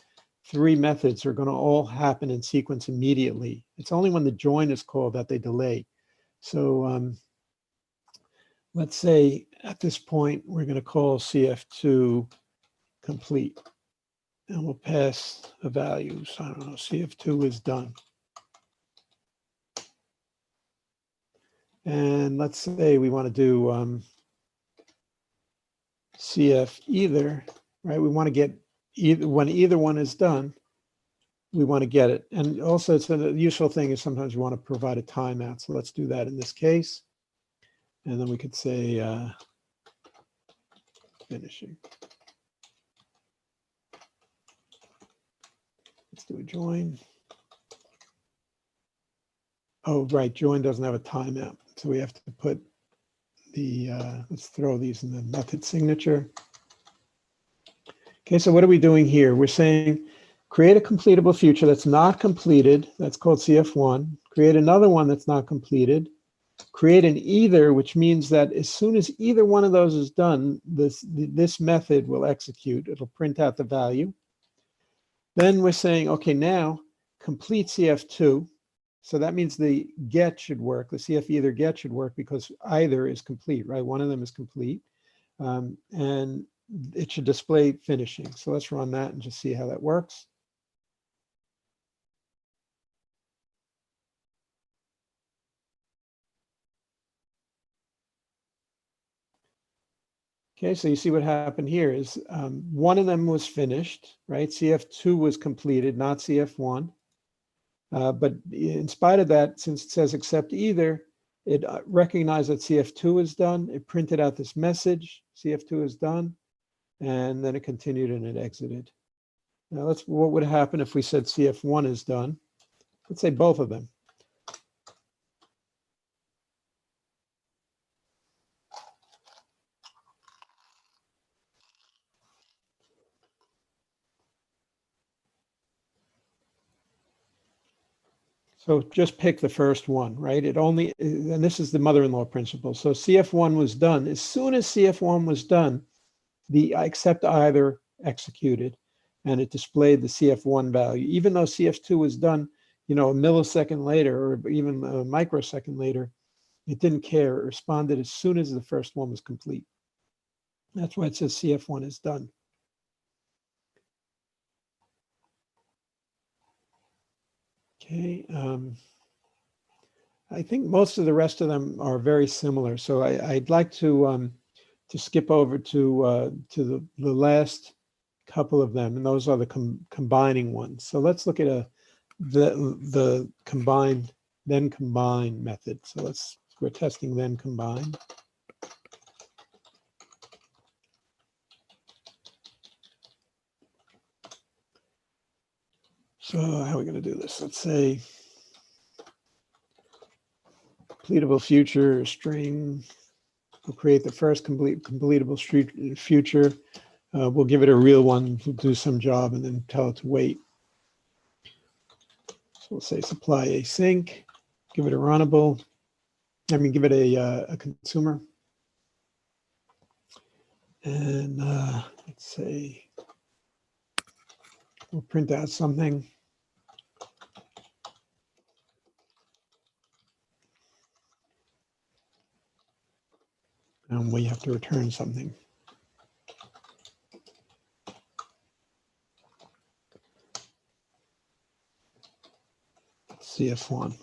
three methods are going to all happen in sequence immediately. It's only when the join is called that they delay. So let's say at this point, we're going to call CF2 complete. And we'll pass a value. So I don't know, CF2 is done. And let's say we want to do CF either, right? We want to get either, when either one is done, we want to get it. And also it's a useful thing is sometimes you want to provide a timeout. So let's do that in this case. And then we could say finishing. Let's do a join. Oh, right, join doesn't have a timeout. So we have to put the, let's throw these in the method signature. Okay, so what are we doing here? We're saying create a completable future that's not completed. That's called CF1. Create another one that's not completed. Create an either, which means that as soon as either one of those is done, this method will execute. It'll print out the value. Then we're saying, okay, now complete CF2. So that means the get should work. The CF either get should work because either is complete, right? One of them is complete. And it should display finishing. So let's run that and just see how that works. Okay, so you see what happened here is one of them was finished, right? CF2 was completed, not CF1. But in spite of that, since it says accept either, it recognized that CF2 is done. It printed out this message, CF2 is done, and then it continued and it exited. Now what would happen if we said CF1 is done? Let's say both of them. So just pick the first one, right? And this is the mother-in-law principle. So CF1 was done. As soon as CF1 was done, the accept either executed, and it displayed the CF1 value. Even though CF2 was done, a millisecond later, or even a microsecond later, it didn't care. It responded as soon as the first one was complete. That's why it says CF1 is done. Okay. I think most of the rest of them are very similar. So I'd like to skip over to the last couple of them, and those are the combining ones. So let's look at the combined, then combine method. So we're testing then combine. So how are we going to do this? Let's say completable future string. We'll create the first completable future. We'll give it a real one, we'll do some job, and then tell it to wait. So we'll say supply async, give it a runnable. Give it a consumer. And let's say we'll print out something. And we have to return something. CF1.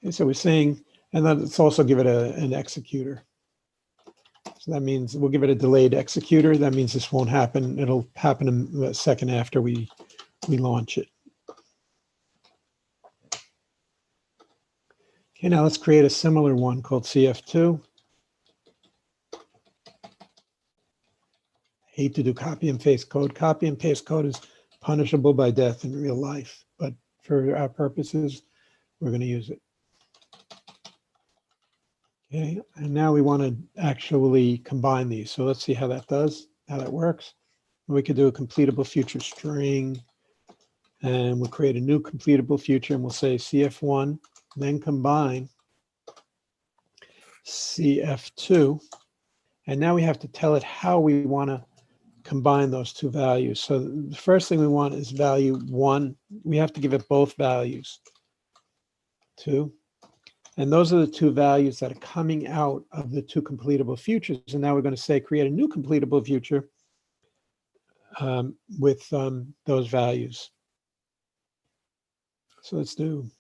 Okay, so we're saying, and then let's also give it an executor. So that means we'll give it a delayed executor. That means this won't happen. It'll happen a second after we launch it. Okay, now let's create a similar one called CF2. Hate to do copy and paste code. Copy and paste code is punishable by death in real life, but for our purposes, we're going to use it. Okay, and now we want to actually combine these. So let's see how that works. We could do a completable future string, and we'll create a new completable future, and we'll say CF1, then combine CF2. And now we have to tell it how we want to combine those two values. So the first thing we want is value 1. We have to give it both values, 2. And those are the two values that are coming out of the two completable futures. And now we're going to say create a new completable future with those values. So let's do,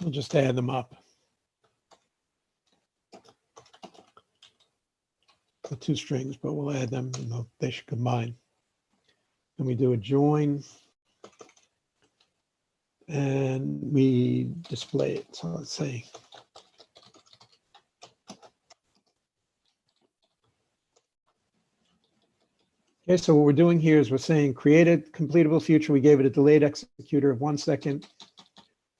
we'll just add them up. The two strings, but we'll add them and they should combine. And we do a join. And we display it. So let's say okay, so what we're doing here is we're saying create a completable future. We gave it a delayed executor of 1 second.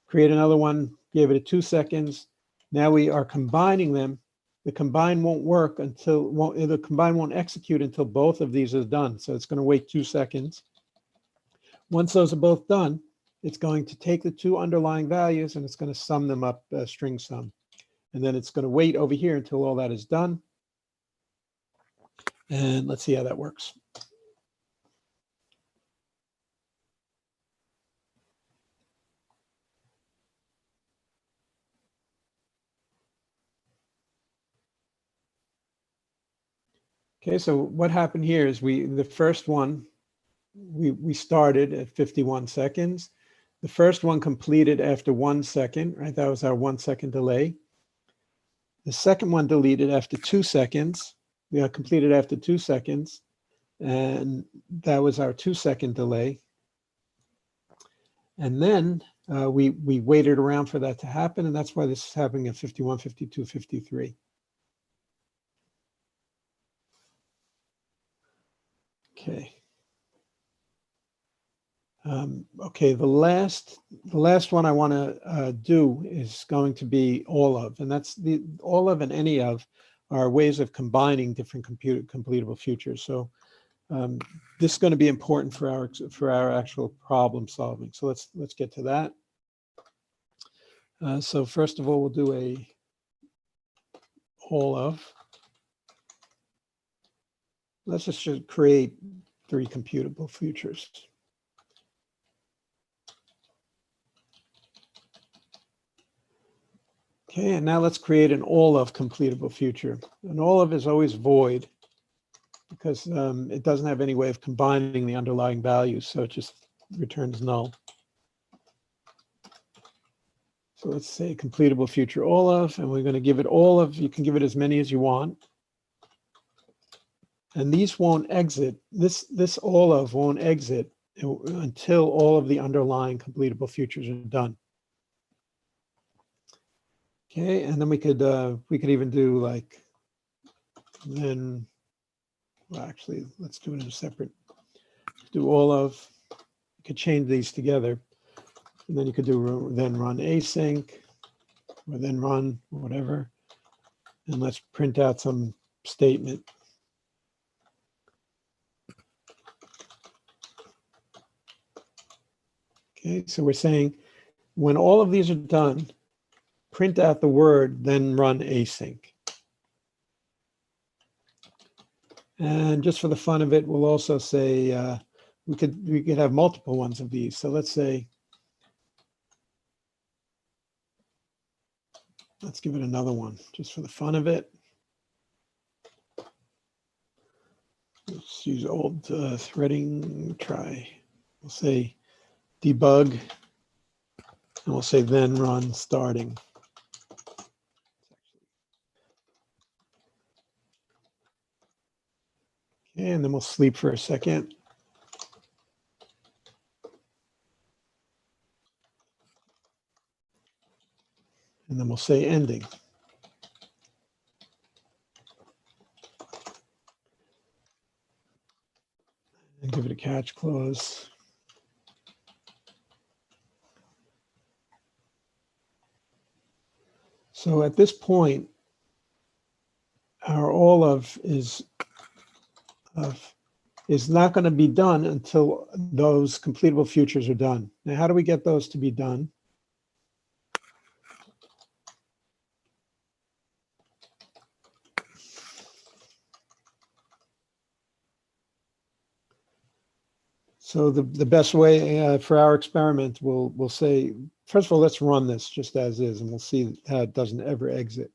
Create another one, gave it a 2 seconds. Now we are combining them. The combine won't work until the combine won't execute until both of these are done. So it's going to wait 2 seconds. Once those are both done, it's going to take the two underlying values and it's going to sum them up, string sum. And then it's going to wait over here until all that is done. And let's see how that works. Okay, so what happened here is the first one, we started at 51 seconds. The first one completed after 1 second, right? That was our 1 second delay. The second one deleted after 2 seconds. We got completed after 2 seconds. And that was our 2-second delay. And then we waited around for that to happen. And that's why this is happening at 51, 52, 53. Okay. Okay, the last one I want to do is going to be all of, and that's the all of and any of are ways of combining different completable futures. So this is going to be important for our actual problem solving. So let's get to that. So first of all, we'll do a all of. Let's just create 3 computable futures. Okay, and now let's create an all of completable future. An all of is always void because it doesn't have any way of combining the underlying values, so it just returns null. So let's say completable future all of, and we're going to give it all of. You can give it as many as you want. And these won't exit. This all of won't exit until all of the underlying completable futures are done. Okay, and then we could even do like, then, well, actually, let's do it in a separate, do all of, you could change these together. And then you could do then run async, or then run whatever. And let's print out some statement. Okay, so we're saying when all of these are done, print out the word, then run async. And just for the fun of it, we'll also say we could have multiple ones of these. So let's say, let's give it another one just for the fun of it. Let's use old threading try. We'll say debug, and we'll say then run starting. Okay, and then we'll sleep for a second. And then we'll say ending. And give it a catch clause. So at this point, our all of is not going to be done until those completable futures are done. Now, how do we get those to be done? So the best way for our experiment, we'll say, first of all, let's run this just as is, and we'll see how it doesn't ever exit.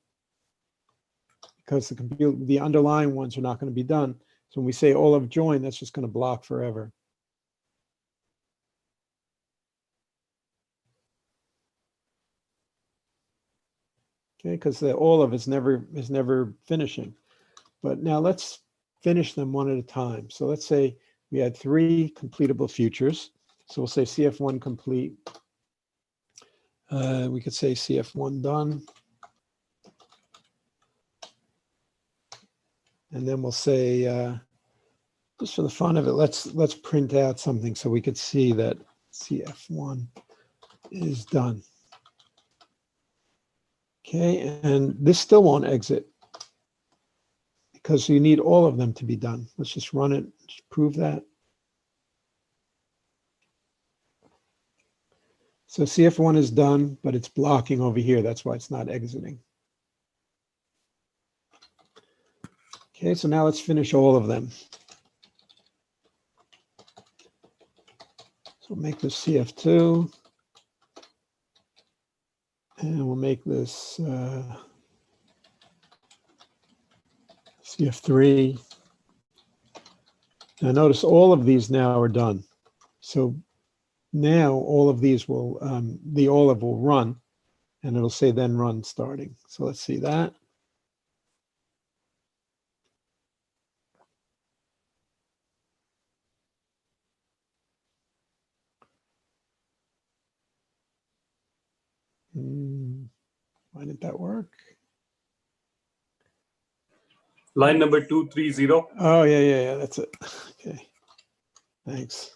Because the underlying ones are not going to be done. So when we say all of join, that's just going to block forever. Okay, because the all of is never finishing. But now let's finish them one at a time. So let's say we had 3 completable futures. So we'll say CF1 complete. We could say CF1 done. And then we'll say, just for the fun of it, let's print out something so we could see that CF1 is done. Okay, and this still won't exit because you need all of them to be done. Let's just run it, just prove that. So CF1 is done, but it's blocking over here. That's why it's not exiting. Okay, so now let's finish all of them. So we'll make this CF2. And we'll make this CF3. Now notice all of these now are done. So now all of these will, the all of will run, and it'll say then run starting. So let's see that. Why didn't that work? Line number 230. Oh, yeah, that's it. Okay, thanks.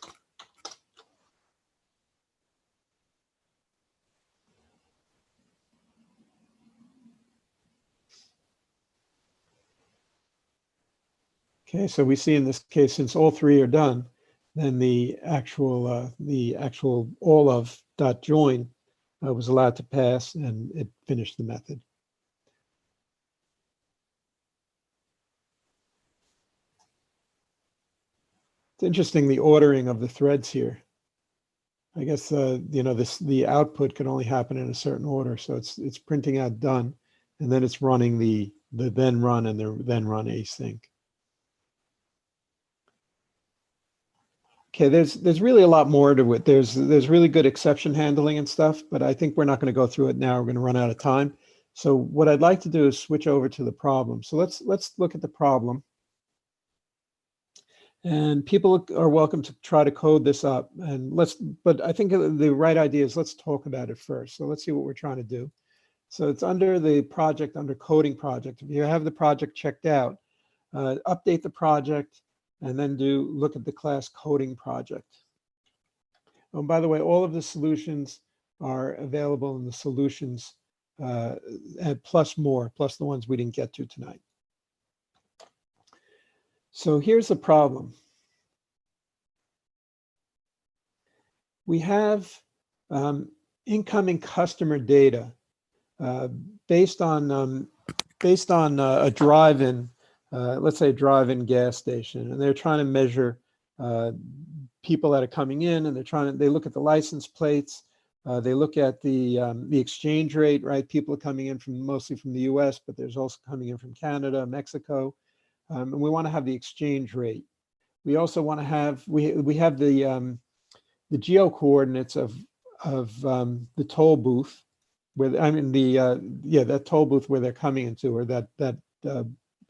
Okay, so we see in this case, since all three are done, then the actual all of dot join was allowed to pass, and it finished the method. It's interesting, the ordering of the threads here. I guess you know, the output can only happen in a certain order, so it's printing out done, and then it's running the then run and the then run async. Okay, there's really a lot more to it. There's really good exception handling and stuff, but I think we're not going to go through it now. We're going to run out of time. So what I'd like to do is switch over to the problem. So let's look at the problem. And people are welcome to try to code this up. And but I think the right idea is let's talk about it first. So let's see what we're trying to do. So it's under the project, under coding project. If you have the project checked out, update the project, and then look at the class coding project. Oh, by the way, all of the solutions are available in the solutions plus more, plus the ones we didn't get to tonight. So here's the problem. We have incoming customer data based on a drive-in. Let's say a drive-in gas station, and they're trying to measure people that are coming in, and they look at the license plates, they look at the exchange rate, right? People are coming in mostly from the US, but there's also coming in from Canada, Mexico, and we want to have the exchange rate. We also want to have, we have the geo coordinates of the toll booth, where that toll booth where they're coming into, or that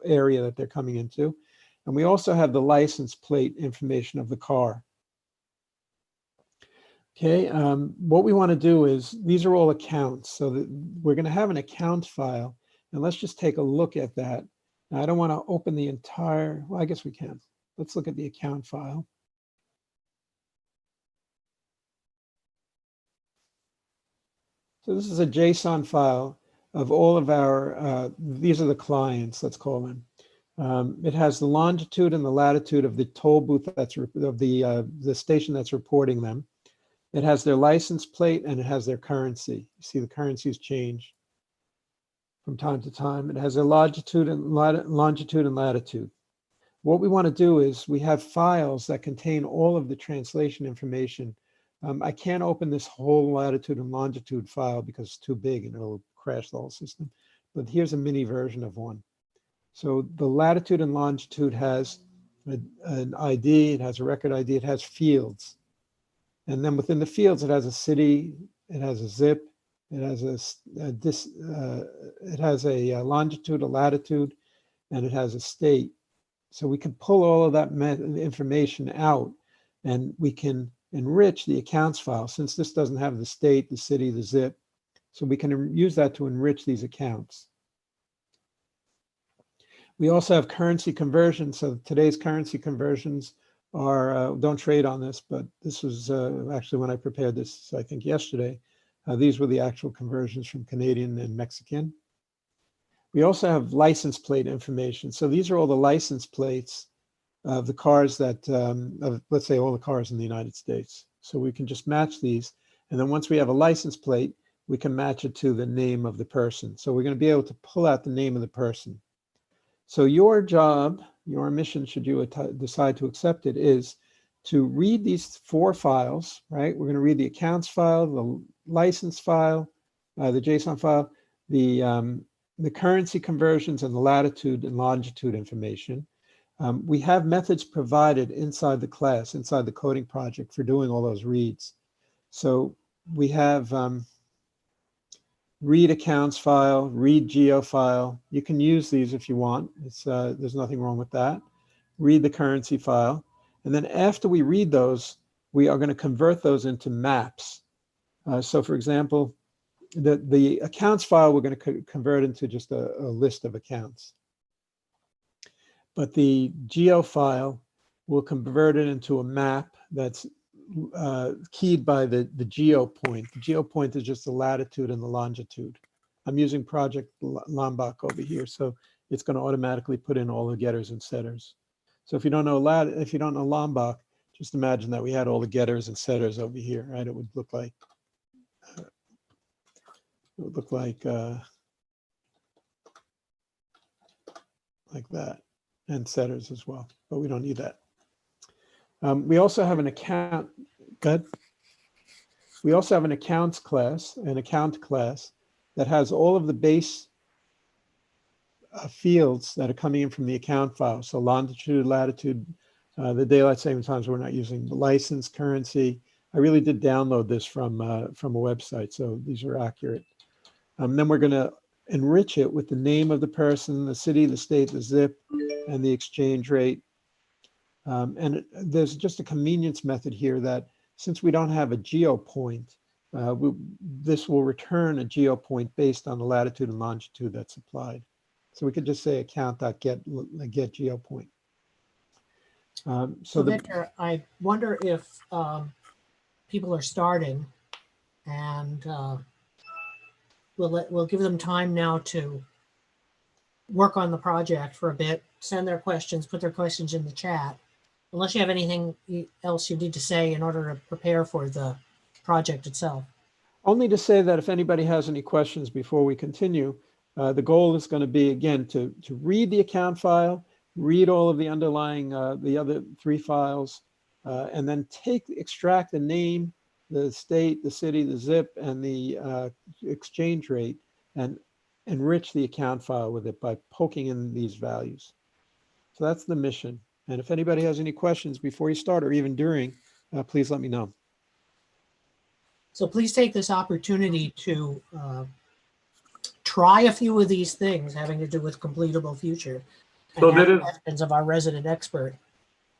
area that they're coming into. And we also have the license plate information of the car. Okay, what we want to do is, these are all accounts, so that we're going to have an account file, and let's just take a look at that. Now, I don't want to open the entire, well, I guess we can. Let's look at the account file. So this is a JSON file of all of our, these are the clients, let's call them. It has the longitude and the latitude of the toll booth of the station that's reporting them. It has their license plate, and it has their currency. You see the currencies change from time to time. It has their longitude and latitude. What we want to do is, we have files that contain all of the translation information. I can't open this whole latitude and longitude file because it's too big and it'll crash the whole system. But here's a mini version of one. So the latitude and longitude has an ID, it has a record ID, it has fields. And then within the fields, it has a city, it has a zip, it has a longitude, a latitude, and it has a state. So we can pull all of that information out, and we can enrich the accounts file, since this doesn't have the state, the city, the zip. So we can use that to enrich these accounts. We also have currency conversions. So today's currency conversions are, don't trade on this, but this was actually when I prepared this, I think yesterday. These were the actual conversions from Canadian and Mexican. We also have license plate information. So these are all the license plates of the cars that, let's say all the cars in the United States. So we can just match these. And then once we have a license plate, we can match it to the name of the person. So we're going to be able to pull out the name of the person. So your job, your mission, should you decide to accept it, is to read these 4 files, right? We're going to read the accounts file, the license file, the JSON file, the currency conversions, and the latitude and longitude information. We have methods provided inside the class, inside the coding project, for doing all those reads. So we have read accounts file, read geo file. You can use these if you want. There's nothing wrong with that. Read the currency file. And then after we read those, we are going to convert those into maps. So for example, the accounts file, we're going to convert into just a list of accounts. But the geo file will convert it into a map that's keyed by the geo point. The geo point is just the latitude and the longitude. I'm using Project Lombok over here, so it's going to automatically put in all the getters and setters. So if you don't know Lombok, just imagine that we had all the getters and setters over here, right? It would look like like that, and setters as well, but we don't need that. We also have an account. Good. We also have an accounts class, an account class that has all of the base fields that are coming in from the account file. So longitude, latitude, the daylight saving times we're not using, the license, currency. I really did download this from a website, so these are accurate. Then we're going to enrich it with the name of the person, the city, the state, the zip, and the exchange rate. And there's just a convenience method here that since we don't have a geo point, this will return a geo point based on the latitude and longitude that's applied. So we could just say account.get geo point. So Victor, I wonder if people are starting, and we'll give them time now to work on the project for a bit, send their questions, put their questions in the chat. Unless you have anything else you need to say in order to prepare for the project itself. Only to say that if anybody has any questions before we continue, the goal is going to be, again, to read the account file, read all of the underlying, the other 3 files, and then extract the name, the state, the city, the zip, and the exchange rate, and enrich the account file with it by poking in these values. So that's the mission. And if anybody has any questions before you start or even during, please let me know. So please take this opportunity to try a few of these things having to do with CompletableFuture. So there is questions of our resident expert.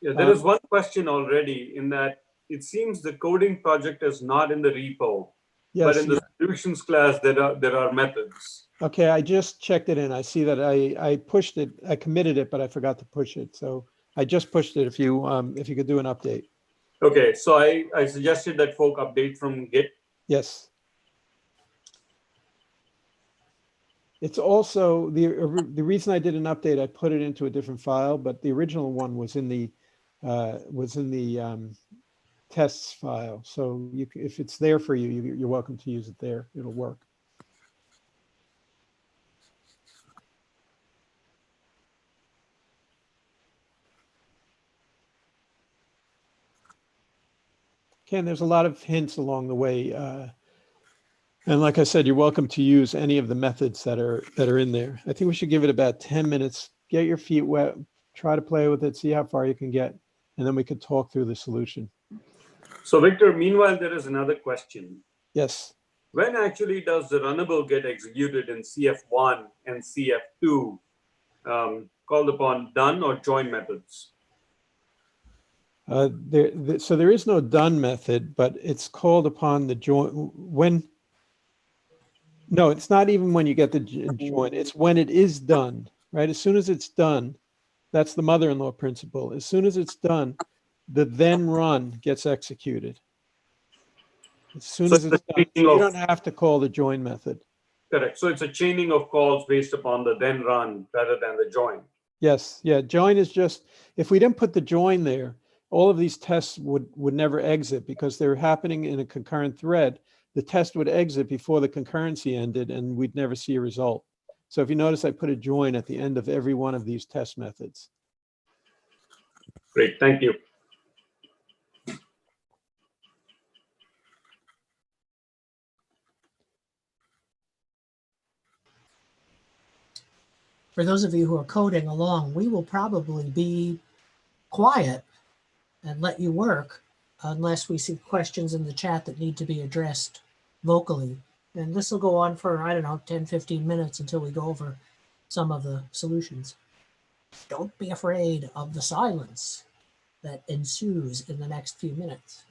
Yeah, there is one question already in that it seems the coding project is not in the repo, yes, but in the solutions class there are methods. Okay, I just checked it in. I see that I pushed it, I committed it, but I forgot to push it. So I just pushed it. If you could do an update. Okay, so I suggested that folk update from Git. Yes. It's also the reason I did an update. I put it into a different file, but the original one was in the tests file. So if it's there for you, you're welcome to use it there. It'll work. Ken, there's a lot of hints along the way. And like I said, you're welcome to use any of the methods that are in there. I think we should give it about 10 minutes, get your feet wet, try to play with it, see how far you can get, and then we could talk through the solution. So Victor, meanwhile, there is another question. Yes. When actually does the runnable get executed in CF1 and CF2 called upon done or join methods? So there is no done method, but it's called upon the join when. No, it's not even when you get the join. It's when it is done, right? As soon as it's done, that's the mother-in-law principle. As soon as it's done, the then run gets executed. As soon as it's done, so you don't have to call the join method. Correct. So it's a chaining of calls based upon the then run rather than the join. Yes. Yeah. Join is just, if we didn't put the join there, all of these tests would never exit because they're happening in a concurrent thread. The test would exit before the concurrency ended and we'd never see a result. So if you notice, I put a join at the end of every one of these test methods. Great. Thank you. For those of you who are coding along, we will probably be quiet and let you work unless we see questions in the chat that need to be addressed vocally. And this will go on for, I don't know, 10, 15 minutes until we go over some of the solutions. Don't be afraid of the silence that ensues in the next few minutes.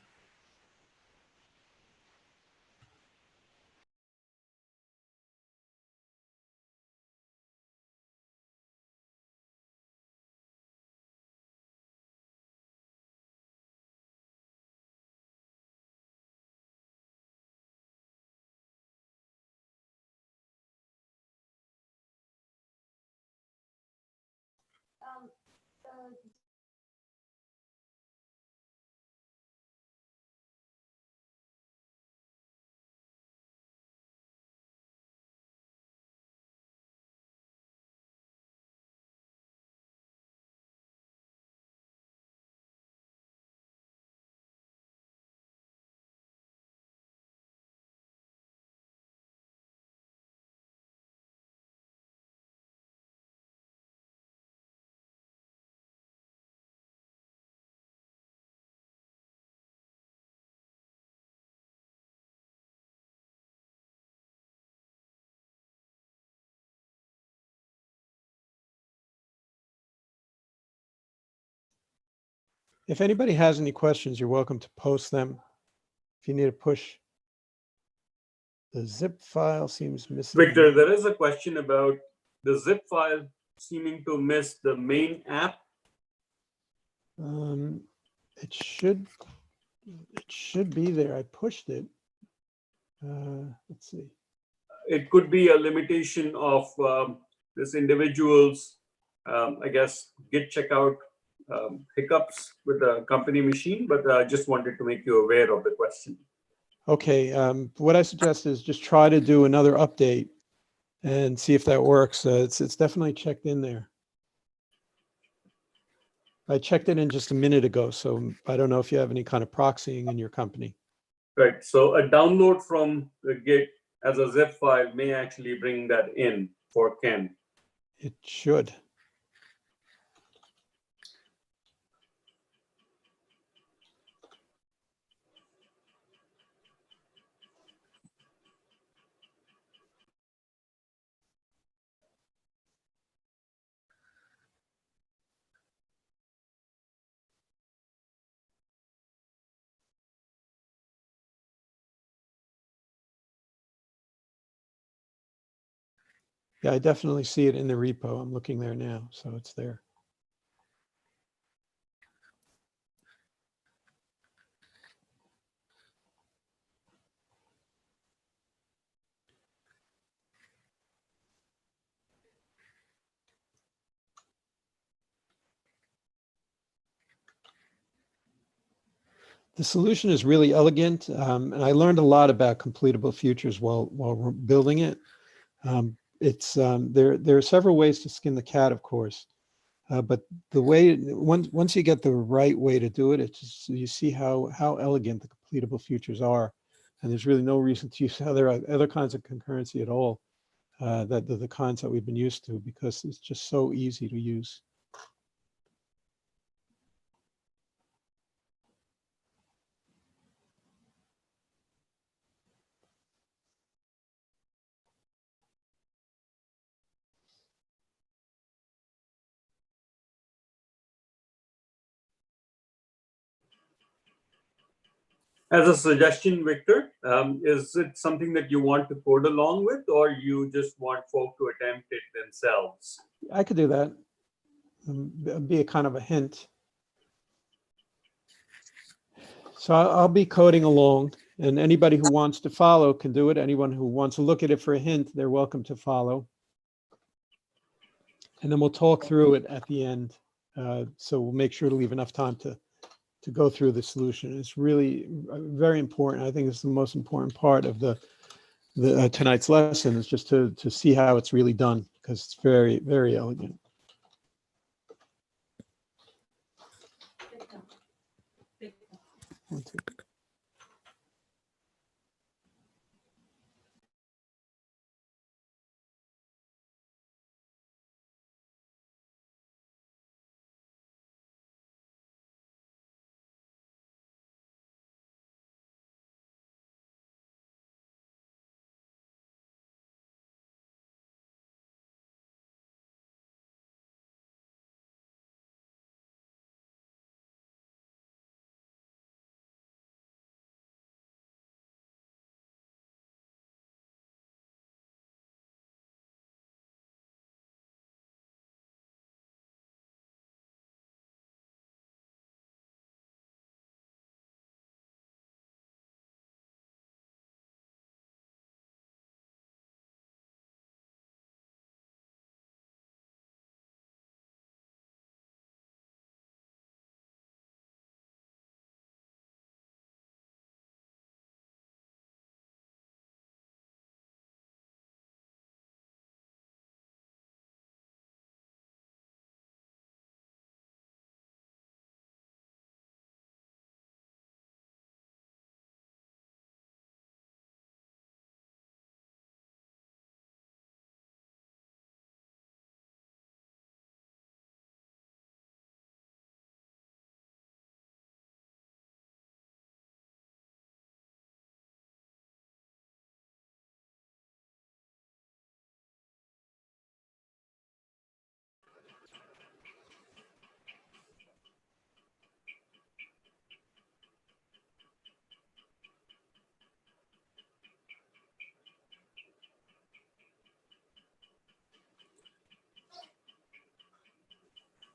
If anybody has any questions, you're welcome to post them. If you need to push, the zip file seems missing. Victor, there is a question about the zip file seeming to miss the main app. It should be there. I pushed it. Let's see. It could be a limitation of this individual's, I guess, Git checkout hiccups with the company machine, but I just wanted to make you aware of the question. Okay, what I suggest is just try to do another update and see if that works. It's definitely checked in there. I checked it in just a minute ago, so I don't know if you have any kind of proxying in your company. Right, so a download from the Git as a zip file may actually bring that in for Ken. It should. Yeah, I definitely see it in the repo. I'm looking there now, so it's there. The solution is really elegant, and I learned a lot about CompletableFutures while we're building it. There are several ways to skin the cat, of course, but the way once you get the right way to do it, it's just, you see how elegant the CompletableFutures are, and there's really no reason to use other kinds of concurrency at all. That the kinds that we've been used to, because it's just so easy to use. As a suggestion, Victor, is it something that you want to code along with, or you just want folk to attempt it themselves? I could do that. Be a kind of a hint. So I'll be coding along, and anybody who wants to follow can do it. Anyone who wants to look at it for a hint, they're welcome to follow. And then we'll talk through it at the end. So we'll make sure to leave enough time to go through the solution. It's really very important. I think it's the most important part of the tonight's lesson, is just to see how it's really done, because it's very, very elegant. One, two.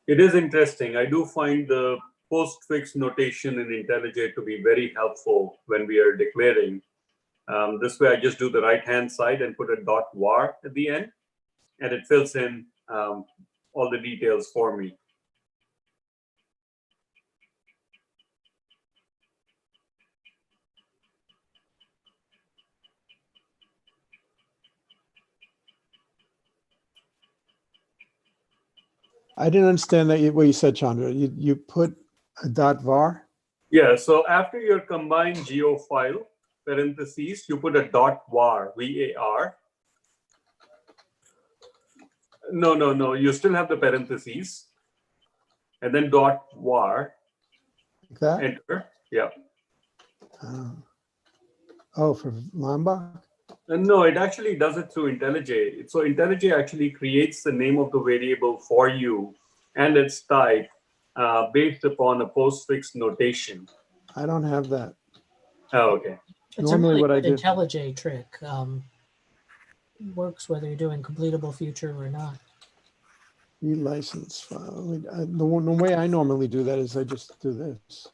It is interesting. I do find the postfix notation in IntelliJ to be very helpful when we are declaring. This way, I just do the right-hand side and put a .var at the end, and it fills in all the details for me. I didn't understand that what you said, Chandra. You put a .var? Yeah, so after your combined geo file, parentheses, you put a .var, V-A-R. No. You still have the parentheses. And then .var. Like that? Enter. Yeah. Oh, for Lombok? No, it actually does it through IntelliJ. So IntelliJ actually creates the name of the variable for you and its type based upon a postfix notation. I don't have that. Oh, okay. It's Normally a really what I good do- IntelliJ trick. Works whether you're doing CompletableFuture or not. License file. The way I normally do that is I just do this.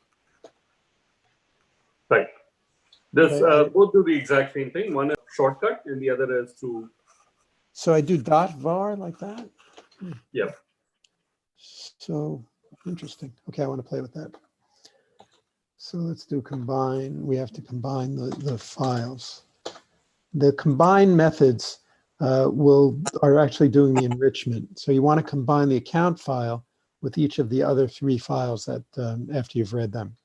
Right. This But both do the exact same thing. One is shortcut and the other is through. So I do .var like that? Yeah. So interesting. Okay, I want to play with that. So let's do combine. We have to combine the files. The combine methods are actually doing the enrichment. So you want to combine the account file with each of the other 3 files that after you've read them.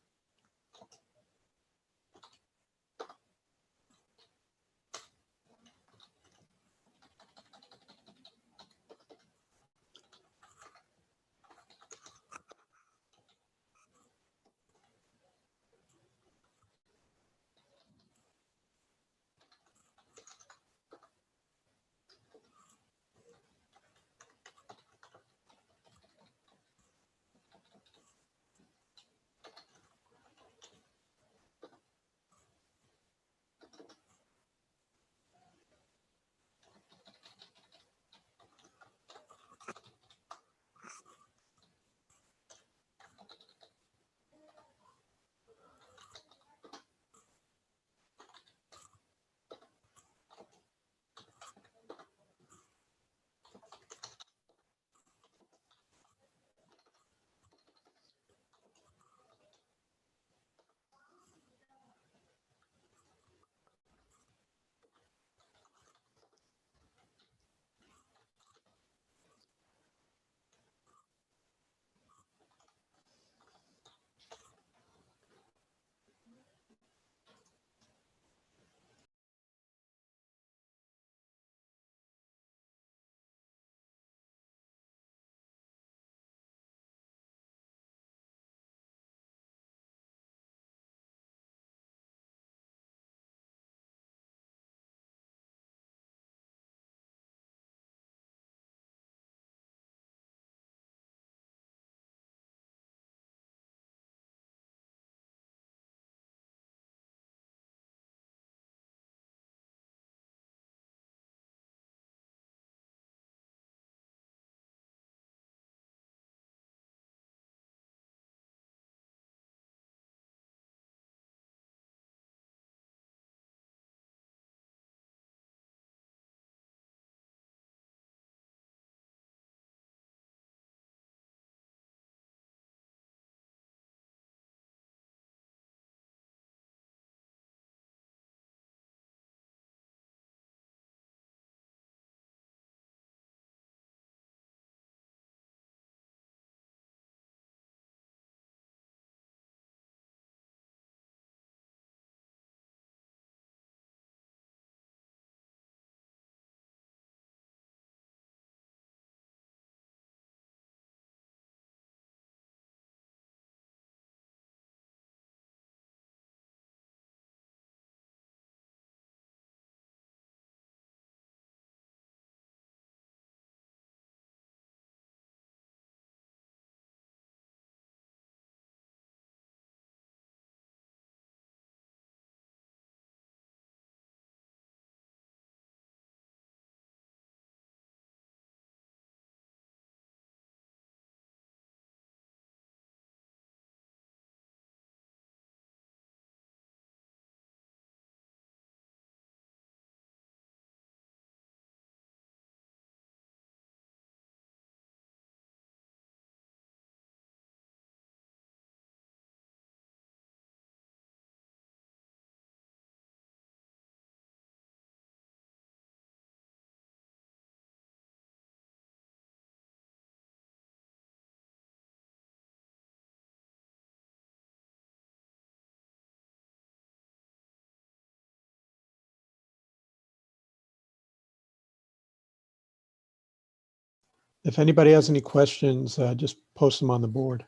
If anybody has any questions, just post them on the board.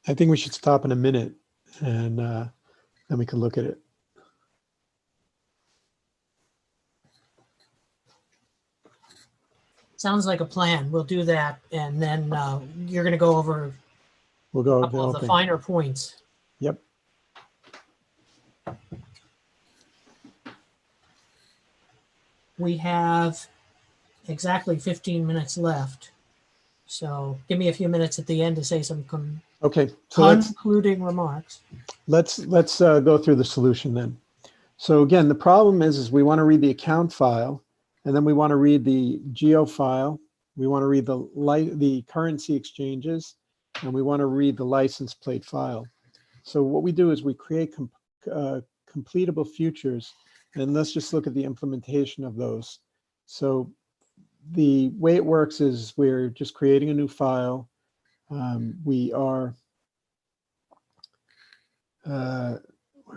I think we should stop in a minute and then we can look at it. Sounds like a plan. We'll do that, and then you're going to go over We'll a go couple of the developing. finer points. Yep. We have exactly 15 minutes left. So give me a few minutes at the end to say some Okay. So concluding remarks. let's go through the solution then. So again, the problem is we want to read the account file, and then we want to read the geo file. We want to read the currency exchanges, and we want to read the license plate file. So what we do is we create completable futures, and let's just look at the implementation of those. So the way it works is we're just creating a new file. We're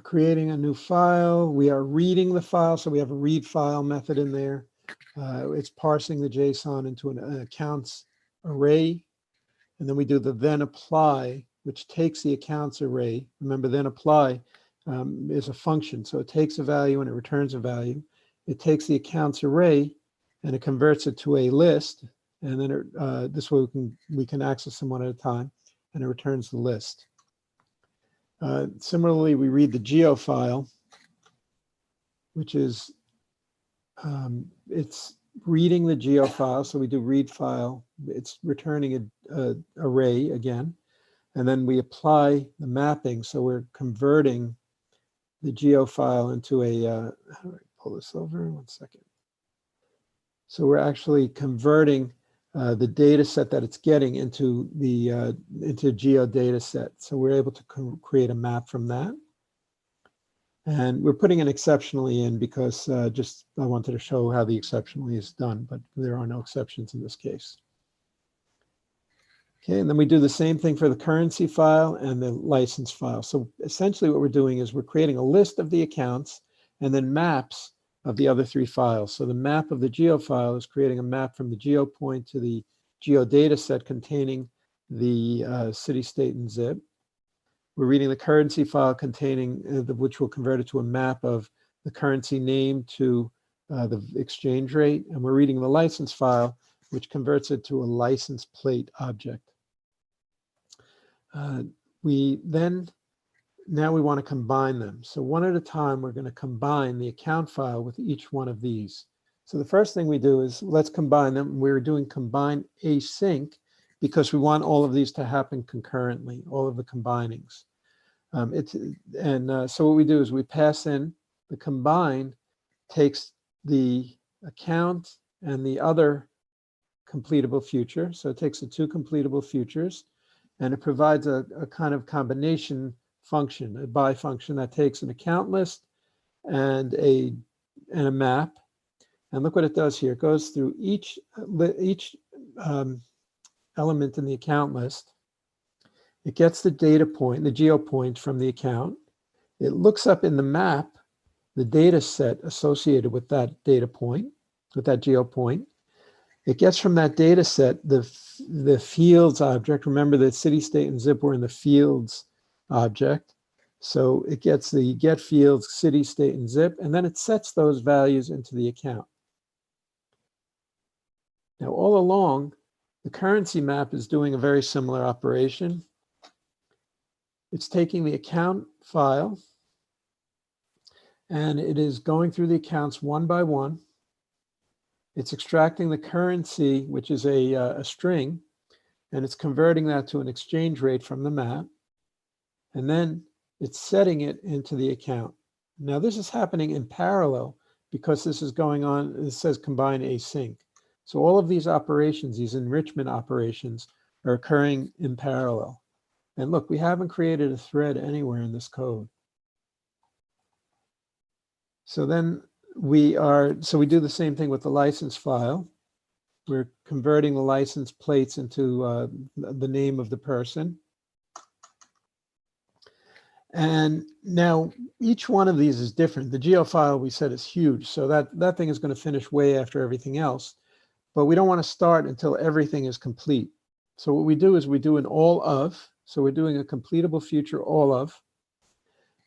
creating a new file. We are reading the file, so we have a read file method in there. It's parsing the JSON into an accounts array, and then we do the then apply, which takes the accounts array. Remember, then apply is a function, so it takes a value and it returns a value. It takes the accounts array and it converts it to a list, and then this way we can access them one at a time, and it returns the list. Similarly, we read the geo file, which is it's reading the geo file. So we do read file. It's returning an array again, and then we apply the mapping. So we're converting the geo file into a. How do I pull this over? 1 second. So we're actually converting the data set that it's getting into the into geo data set. So we're able to create a map from that. And we're putting an exceptionally in because I wanted to show how the exceptionally is done, but there are no exceptions in this case. Okay, and then we do the same thing for the currency file and the license file. So essentially what we're doing is we're creating a list of the accounts and then maps of the other 3 files. So the map of the geo file is creating a map from the geo point to the geo data set containing the city, state, and zip. We're reading the currency file containing, which will convert it to a map of the currency name to the exchange rate. And we're reading the license file, which converts it to a license plate object. Now we want to combine them. So one at a time, we're going to combine the account file with each one of these. So the first thing we do is let's combine them. We're doing combine async because we want all of these to happen concurrently, all of the combinings. So what we do is we pass in the combine, takes the account and the other completable future. So it takes the 2 completable futures, and it provides a kind of combination function, a by function that takes an account list and a map. And look what it does here. It goes through each element in the account list. It gets the data point, the geo point from the account. It looks up in the map the data set associated with that data point, with that geo point. It gets from that data set the fields object. Remember that city, state, and zip were in the fields object. So it gets the get fields, city, state, and zip, and then it sets those values into the account. Now, all along, the currency map is doing a very similar operation. It's taking the account file, and it is going through the accounts one by one. It's extracting the currency, which is a string, and it's converting that to an exchange rate from the map. And then it's setting it into the account. Now, this is happening in parallel because this is going on, it says combine async. So all of these operations, these enrichment operations, are occurring in parallel. And look, we haven't created a thread anywhere in this code. So then we do the same thing with the license file. We're converting the license plates into the name of the person. And now each one of these is different. The geo file we said is huge, so that thing is going to finish way after everything else. But we don't want to start until everything is complete. So what we do is we do an all of. So we're doing a completable future all of,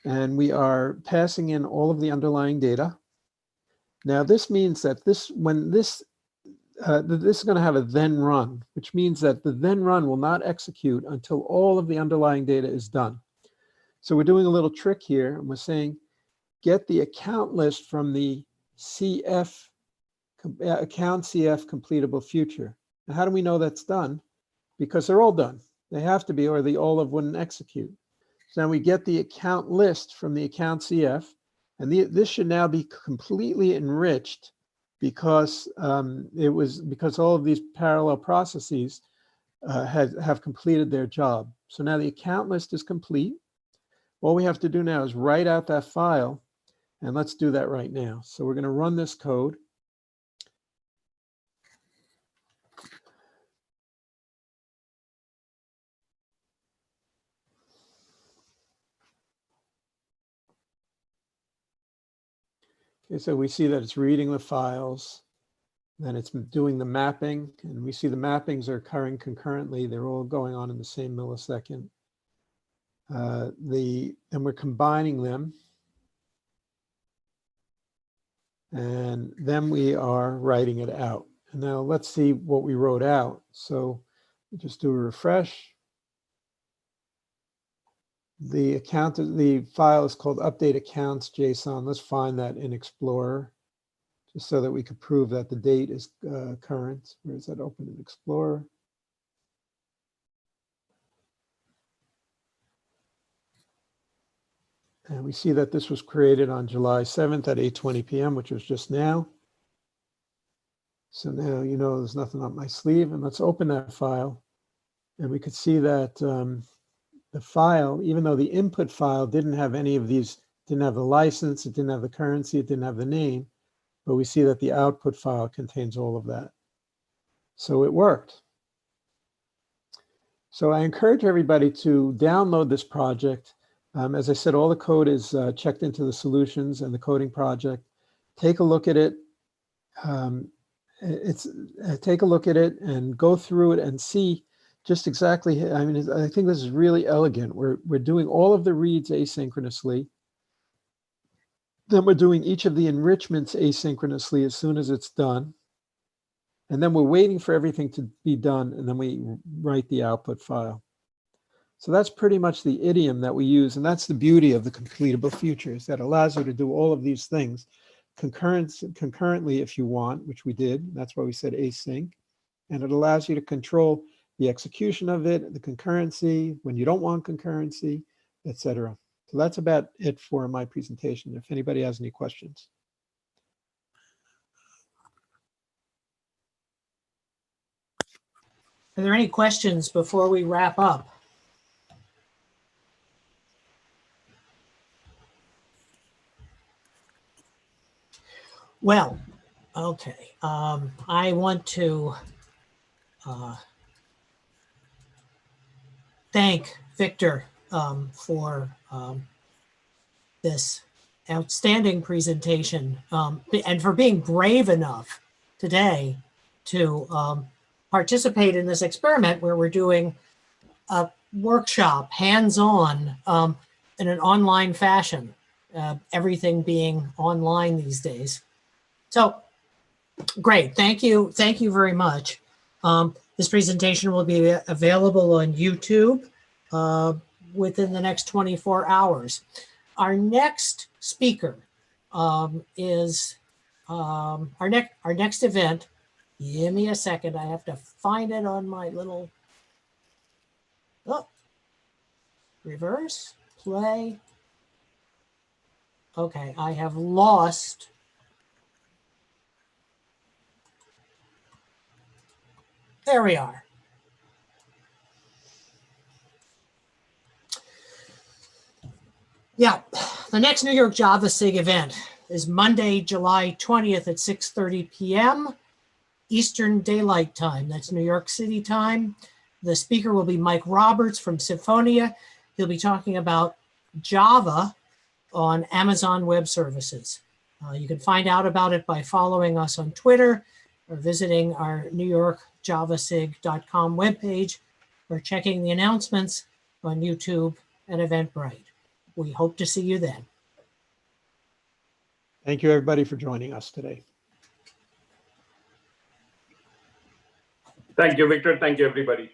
and we are passing in all of the underlying data. Now this means that this is going to have a then run, which means that the then run will not execute until all of the underlying data is done. So we're doing a little trick here, and we're saying, get the account list from the CF, account CF completable future. Now, how do we know that's done? Because they're all done. They have to be, or the all of wouldn't execute. So now we get the account list from the account CF, and this should now be completely enriched because because all of these parallel processes have completed their job. So now the account list is complete. All we have to do now is write out that file, and let's do that right now. So we're going to run this code. Okay, so we see that it's reading the files, then it's doing the mapping, and we see the mappings are occurring concurrently. They're all going on in the same millisecond. And we're combining them. And then we are writing it out. And now let's see what we wrote out. So just do a refresh. The file is called update accounts JSON. Let's find that in Explorer, just so that we could prove that the date is current. Where is that open in Explorer? And we see that this was created on July 7th at 8:20 p.m., which was just now. So now you know there's nothing up my sleeve. And let's open that file. And we could see that the file, even though the input file didn't have any of these, didn't have the license, it didn't have the currency, it didn't have the name, but we see that the output file contains all of that. So it worked. So I encourage everybody to download this project. As I said, all the code is checked into the solutions and the coding project. Take a look at it. Take a look at it and go through it and see just exactly. I mean, I think this is really elegant. We're doing all of the reads asynchronously. Then we're doing each of the enrichments asynchronously as soon as it's done. And then we're waiting for everything to be done, and then we write the output file. So that's pretty much the idiom that we use, and that's the beauty of the completable futures, that allows you to do all of these things concurrently if you want, which we did. That's why we said async. And it allows you to control the execution of it, the concurrency, when you don't want concurrency, etc. So that's about it for my presentation, if anybody has any questions. Are there any questions before we wrap up? Well, okay. I want to thank Victor for this outstanding presentation and for being brave enough today to participate in this experiment where we're doing a workshop hands-on in an online fashion, everything being online these days. So great, thank you very much. This presentation will be available on YouTube within the next 24 hours. Our next speaker is our next event. Give me a second. I have to find it on my little, reverse, play. Okay, I have lost. There we are. Yeah, the next New York JavaSIG event is Monday, July 20th at 6:30 p.m. Eastern Daylight Time. That's New York City time. The speaker will be Mike Roberts from Symphonia. He'll be talking about Java on Amazon Web Services. You can find out about it by following us on Twitter or visiting our NewYorkJavaSIG.com webpage or checking the announcements on YouTube and Eventbrite. We hope to see you then. Thank you, everybody, for joining us today. Thank you, Victor. Thank you, everybody.